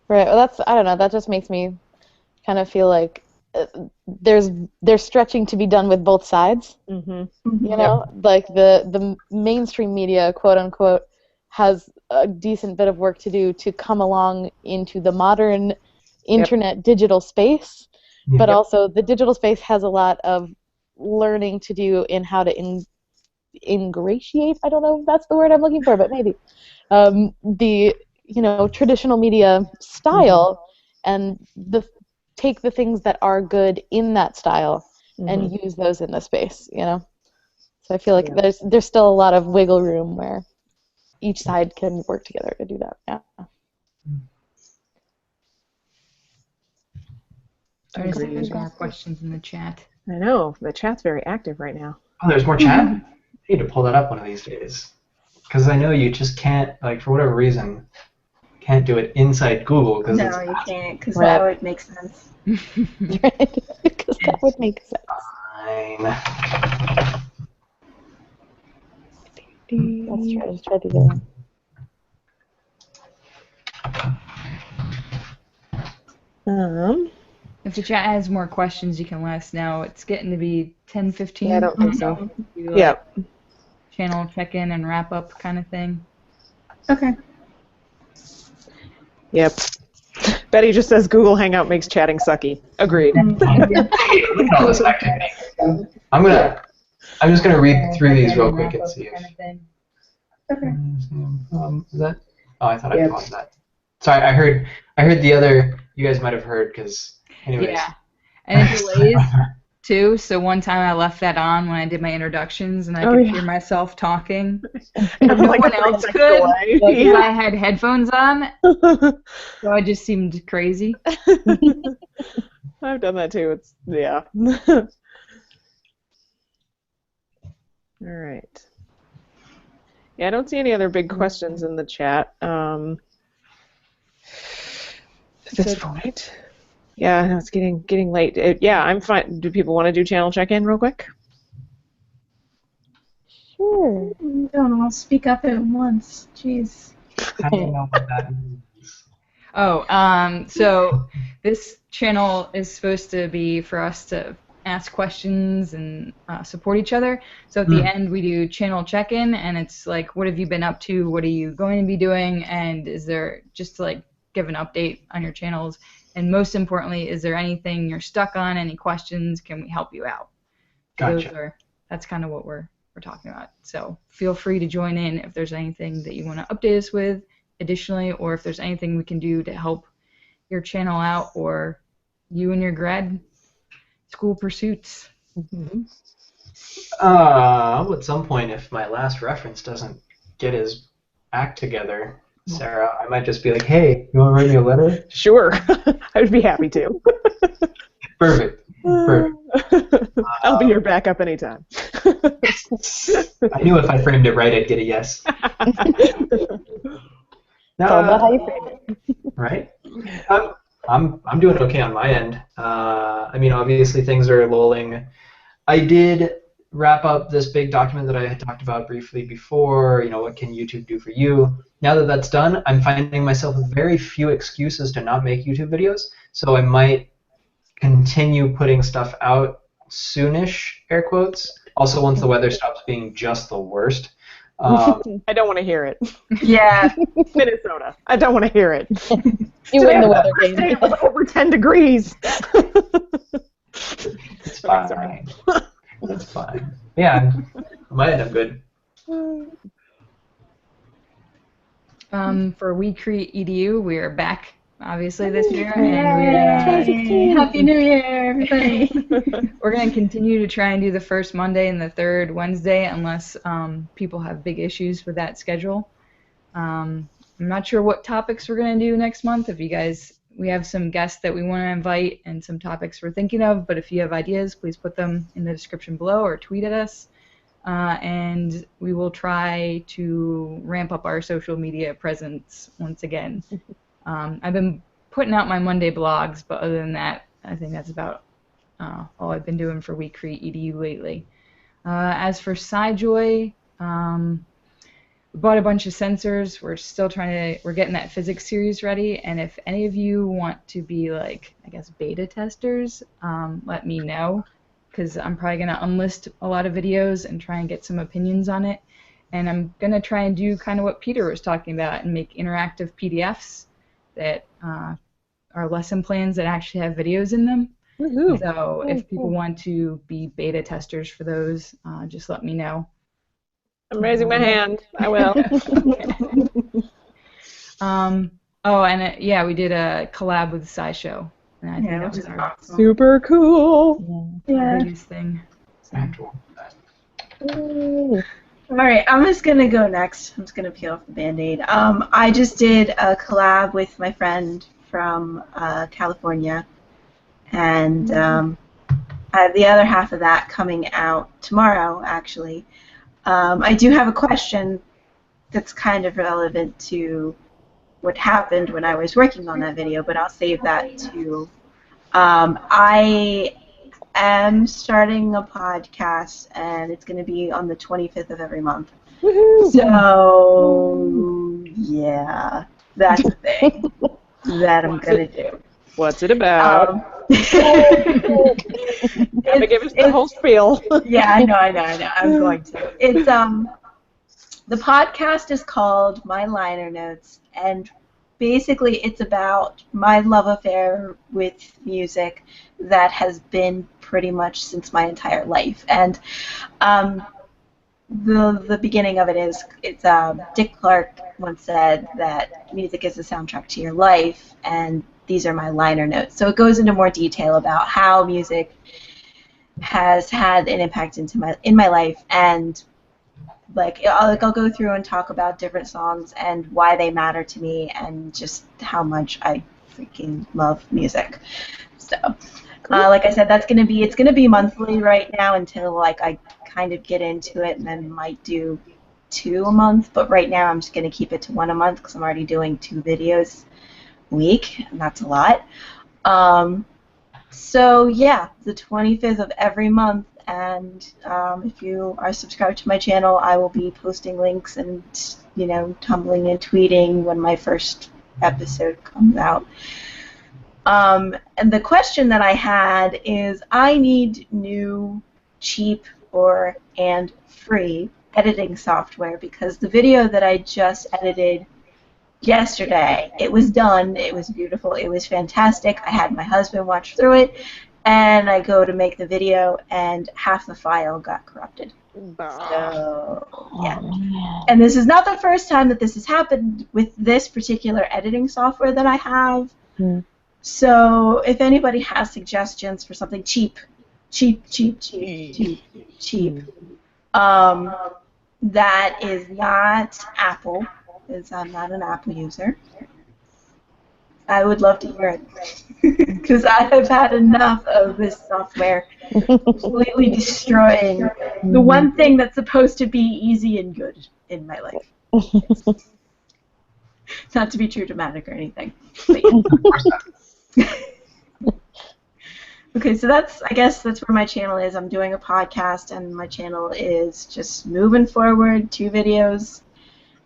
Right. Well, I don't know. That just makes me kind of feel like there's stretching to be done with both sides. You know, like the mainstream media, quote unquote, has a decent bit of work to do to come along into the modern internet digital space, but also the digital space has a lot of learning to do in how to ingratiate, I don't know if that's the word I'm looking for, but maybe, the, traditional media style and take the things that are good in that style and use those in the space, So I feel like there's still a lot of wiggle room where each side can work together to do that. Yeah. Trying to see if there's more questions in the chat. I know, the chat's very active right now. Oh, there's more chat? I need to pull that up one of these days. Because I know you just can't, like, for whatever reason, can't do it inside Google. Cause No, you can't, because that would make sense. Right, because that would make sense. Fine. Let's try to do that. If the chat has more questions, you can let us know. It's getting to be 10:15. Yeah, I don't think so. Yep. Channel check-in and wrap-up kind of thing. Okay. Yep. Betty just says Google Hangout makes chatting sucky. Agreed. Look at all this activity. I'm just gonna read through these real quick and see if. Okay. Is that? Oh, I thought I paused that. Sorry, I heard the other. You guys might have heard because. Anyways. Yeah, and it delays too. So one time I left that on when I did my introductions, and I could hear myself talking. No one else could. Because I had headphones on, so I just seemed crazy. I've done that too. It's All right. Yeah, I don't see any other big questions in the chat at this point. Yeah, no, it's getting late. Yeah, I'm fine. Do people want to do channel check-in real quick? Sure. Don't all speak up at once. Jeez. I don't know what that means. Oh, so this channel is supposed to be for us to ask questions and support each other. So at the end we do channel check-in, and it's like, what have you been up to? What are you going to be doing? And is there just to like give an update on your channels? And most importantly, is there anything you're stuck on? Any questions? Can we help you out? Gotcha. That's kind of what we're talking about. So feel free to join in if there's anything that you want to update us with additionally, or if there's anything we can do to help your channel out or you and your grad school pursuits. At some point, if my last reference doesn't get his act together, Sarah, I might just be like, hey, you want to write me a letter? Sure. I would be happy to. Perfect. I'll be your backup anytime. I knew if I framed it right, I'd get a yes. It's all about how you frame it. Right? I'm doing okay on my end. I mean, obviously things are lulling. I did wrap up this big document that I had talked about briefly before. What can YouTube do for you? Now that that's done, I'm finding myself with very few excuses to not make YouTube videos. So I might continue putting stuff out soonish, air quotes. Also, once the weather stops being just the worst. I don't want to hear it. Yeah. Minnesota. I don't want to hear it. You win the weather game. It was over 10 degrees. It's fine. It's fine. Yeah, on my end, I'm good. For We Create EDU, we are back, obviously, this year. Yay. Happy New Year, everybody. We're going to continue to try and do the first Monday and the third Wednesday unless people have big issues with that schedule. I'm not sure what topics we're going to do next month. If you guys, we have some guests that we want to invite and some topics we're thinking of, but if you have ideas, please put them in the description below or tweet at us. And we will try to ramp up our social media presence once again. I've been putting out my Monday blogs, but other than that, I think that's about all I've been doing for We Create EDU lately. As for SciJoy, we bought a bunch of sensors. We're getting that physics series ready, and if any of you want to be like, I guess, beta testers, let me know, because I'm probably going to unlist a lot of videos and try and get some opinions on it. And I'm going to try and do kind of what Peter was talking about and make interactive PDFs that are lesson plans that actually have videos in them. Woohoo. So if people want to be beta testers for those, just let me know. I'm raising my hand. I will. Oh, and yeah, we did a collab with SciShow. And I think Yeah, that which was is our awesome. Super cool. Yeah. biggest thing. So. Actual. All right, I'm just gonna go next. I'm just gonna peel off the Band-Aid. I just did a collab with my friend from California, and I have the other half of that coming out tomorrow, actually. I do have a question that's kind of relevant to what happened when I was working on that video, but I'll save that to. I am starting a podcast, and it's going to be on the 25th of every month. Woohoo! So, yeah, that's the thing that I'm going to do. What's it about? Gotta give us the whole spiel. Yeah, I know. I'm going to. It's the podcast is called My Liner Notes, and basically it's about my love affair with music that has been pretty much since my entire life. And the beginning of it is Dick Clark once said that music is the soundtrack to your life, and these are my liner notes. So it goes into more detail about how music has had an impact in my life, and I'll go through and talk about different songs and why they matter to me, and just how much I freaking love music. So, like I said, it's gonna be monthly right now until I kind of get into it, and then might do 2 a month. But right now, I'm just gonna keep it to 1 a month because I'm already doing 2 videos a week, and that's a lot. So yeah, the 25th of every month. And if you are subscribed to my channel, I will be posting links and, tumbling and tweeting when my first episode comes out. And the question that I had is, I need new, cheap, and free editing software, because the video that I just edited yesterday, it was done, it was beautiful, it was fantastic. I had my husband watch through it, and I go to make the video, and half the file got corrupted. So, yeah. And this is not the first time that this has happened with this particular editing software that I have. So if anybody has suggestions for something cheap, that is not Apple, because I'm not an Apple user, I would love to hear it, because I have had enough of this software completely destroying the one thing that's supposed to be easy and good in my life. Not to be too dramatic or anything. But yeah. Okay, so I guess that's where my channel is. I'm doing a podcast, and my channel is just moving forward, 2 videos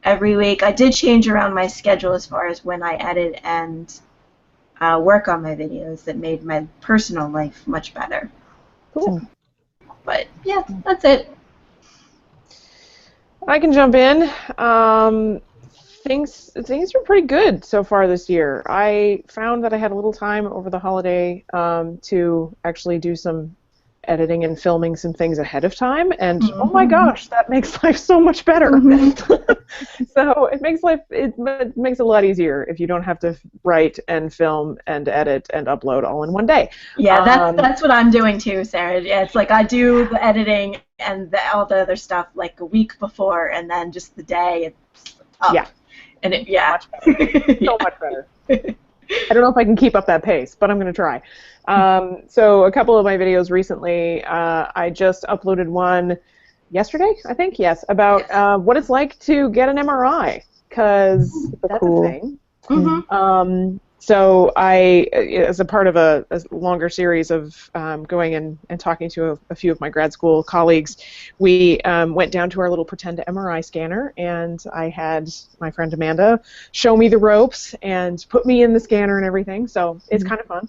every week. I did change around my schedule as far as when I edit and work on my videos. That made my personal life much better. Cool. But yeah, that's it. I can jump in. Things are pretty good so far this year. I found that I had a little time over the holiday to actually do some editing and filming some things ahead of time, and oh my gosh, that makes life so much better. So it makes it a lot easier if you don't have to write and film and edit and upload all in one day. Yeah, that's what I'm doing too, Sarah. Yeah, it's like I do the editing and all the other stuff like a week before, and then just the day it's up. Yeah. And so much better. I don't know if I can keep up that pace, but I'm going to try. So a couple of my videos recently, I just uploaded one yesterday, I think, yes, about what it's like to get an MRI, because that's a thing. So I, as a part of a longer series of going and talking to a few of my grad school colleagues, we went down to our little pretend MRI scanner, and I had my friend Amanda show me the ropes and put me in the scanner and everything, so it's kind of fun.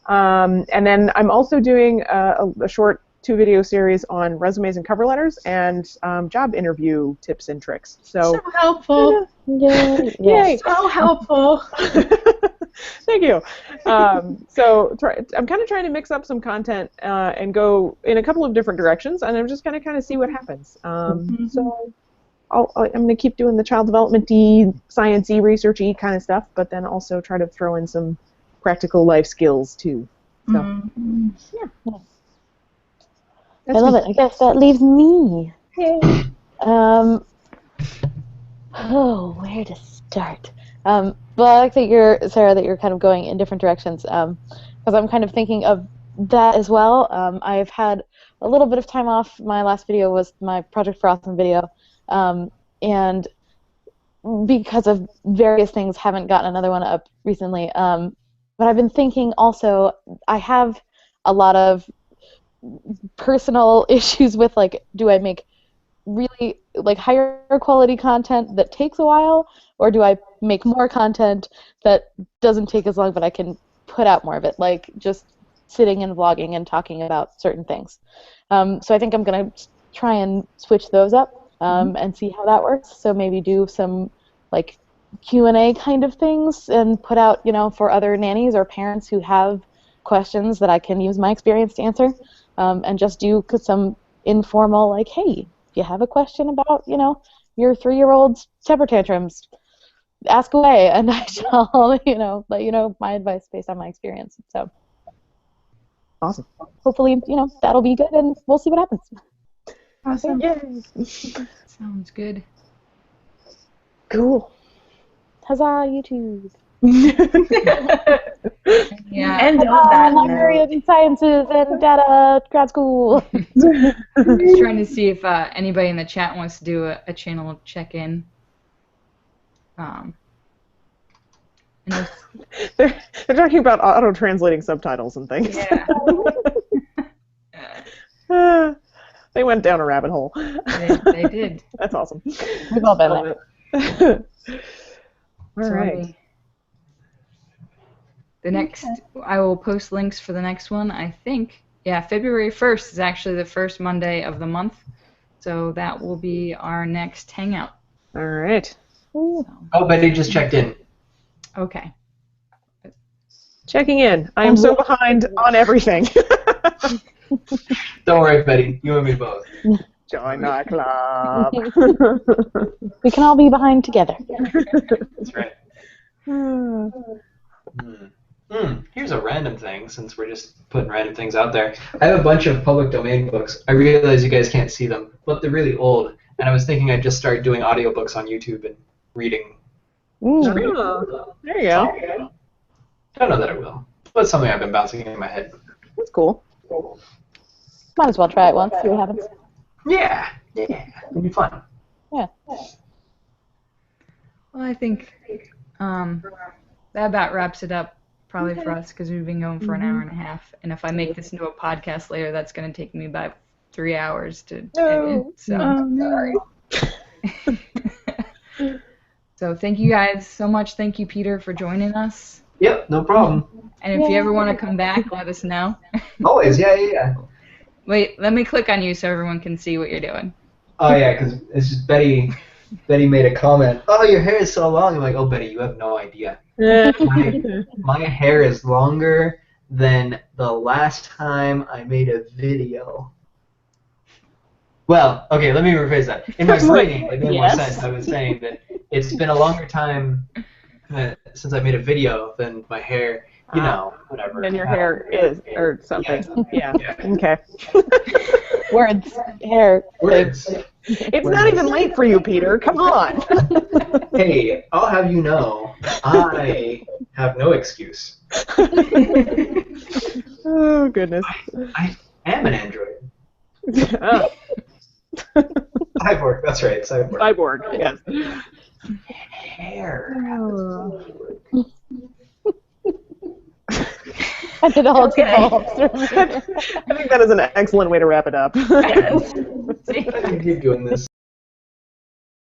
And then I'm also doing a short 2-video series on resumes and cover letters and job interview tips and tricks. So helpful. Yay. So helpful. Thank you. So I'm kind of trying to mix up some content and go in a couple of different directions, and I'm just going to kind of see what happens. So I'm going to keep doing the child development-y, science-y, research-y kind of stuff, but then also try to throw in some practical life skills too. So, yeah. I love it. I guess that leaves me. Yay. Where to start? Well, I like that Sarah, that you're kind of going in different directions, because I'm kind of thinking of that as well. I've had a little bit of time off. My last video was my Project for Awesome video, and because of various things, haven't gotten another one up recently. But I've been thinking also, I have a lot of personal issues with, like, do I make really, like, higher quality content that takes a while, or do I make more content that doesn't take as long but I can put out more of it, like just sitting and vlogging and talking about certain things. So I think I'm going to try and switch those up and see how that works. So maybe do some, like, Q&A kind of things and put out, you know, for other nannies or parents who have questions that I can use my experience to answer, and just do some informal, like, hey, if you have a question about, you know, your 3-year-old's temper tantrums, ask away, and I shall, you know, let you know my advice based on my experience. So Awesome. hopefully, you know, that'll be good, and we'll see what happens. Awesome. Yay. Sounds good. Cool. Huzzah, YouTube. Yeah. And on that Library note, of Sciences and Data Grad School. Just trying to see if anybody in the chat wants to do a channel check-in. They're talking about auto-translating subtitles and things. Yeah. They went down a rabbit hole. They did. That's awesome. We've all been there. All So right. the next, I will post links for the next one. I think, yeah, February 1st is actually the first Monday of the month, so that will be our next hangout. All right. So, Oh, Betty just checked in. okay. Checking in. I am so behind on everything. Don't worry, Betty. You and me both. Join our club. We can all be behind together. That's right. Here's a random thing, since we're just putting random things out there. I have a bunch of public domain books. I realize you guys can't see them, but they're really old. And I was thinking I'd just start doing audiobooks on YouTube and reading. Oh, there you go. Don't know that I will, but it's something I've been bouncing in my head. That's cool. Might as well try it once, see what happens. Yeah, it'll be fun. Yeah. Well, I think that about wraps it up probably for us, because we've been going for an hour and a half. And if I make this into a podcast later, that's going to take me about 3 hours to edit. So, sorry. So thank you guys so much. Thank you, Peter, for joining us. Yep, no problem. And if you ever want to come back, let us know. Always, yeah. Wait, let me click on you so everyone can see what you're doing. Oh yeah, because it's just Betty made a comment. Oh, your hair is so long. I'm like, oh, Betty, you have no idea. My hair is longer than the last time I made a video. Well, okay, let me rephrase that. In my brain, it made more sense. I was saying that it's been a longer time since I made a video than my hair, you know, whatever. And your hair is, or something. Yeah. Okay. Words, hair. Words. It's not even late for you, Peter. Come on. Hey, I'll have you know, I have no excuse. Oh, goodness. I am an android. Oh. Cyborg, that's right, cyborg. Cyborg, yes. Hair. And it all devolves. I think that is an excellent way to wrap it up. I can keep doing this.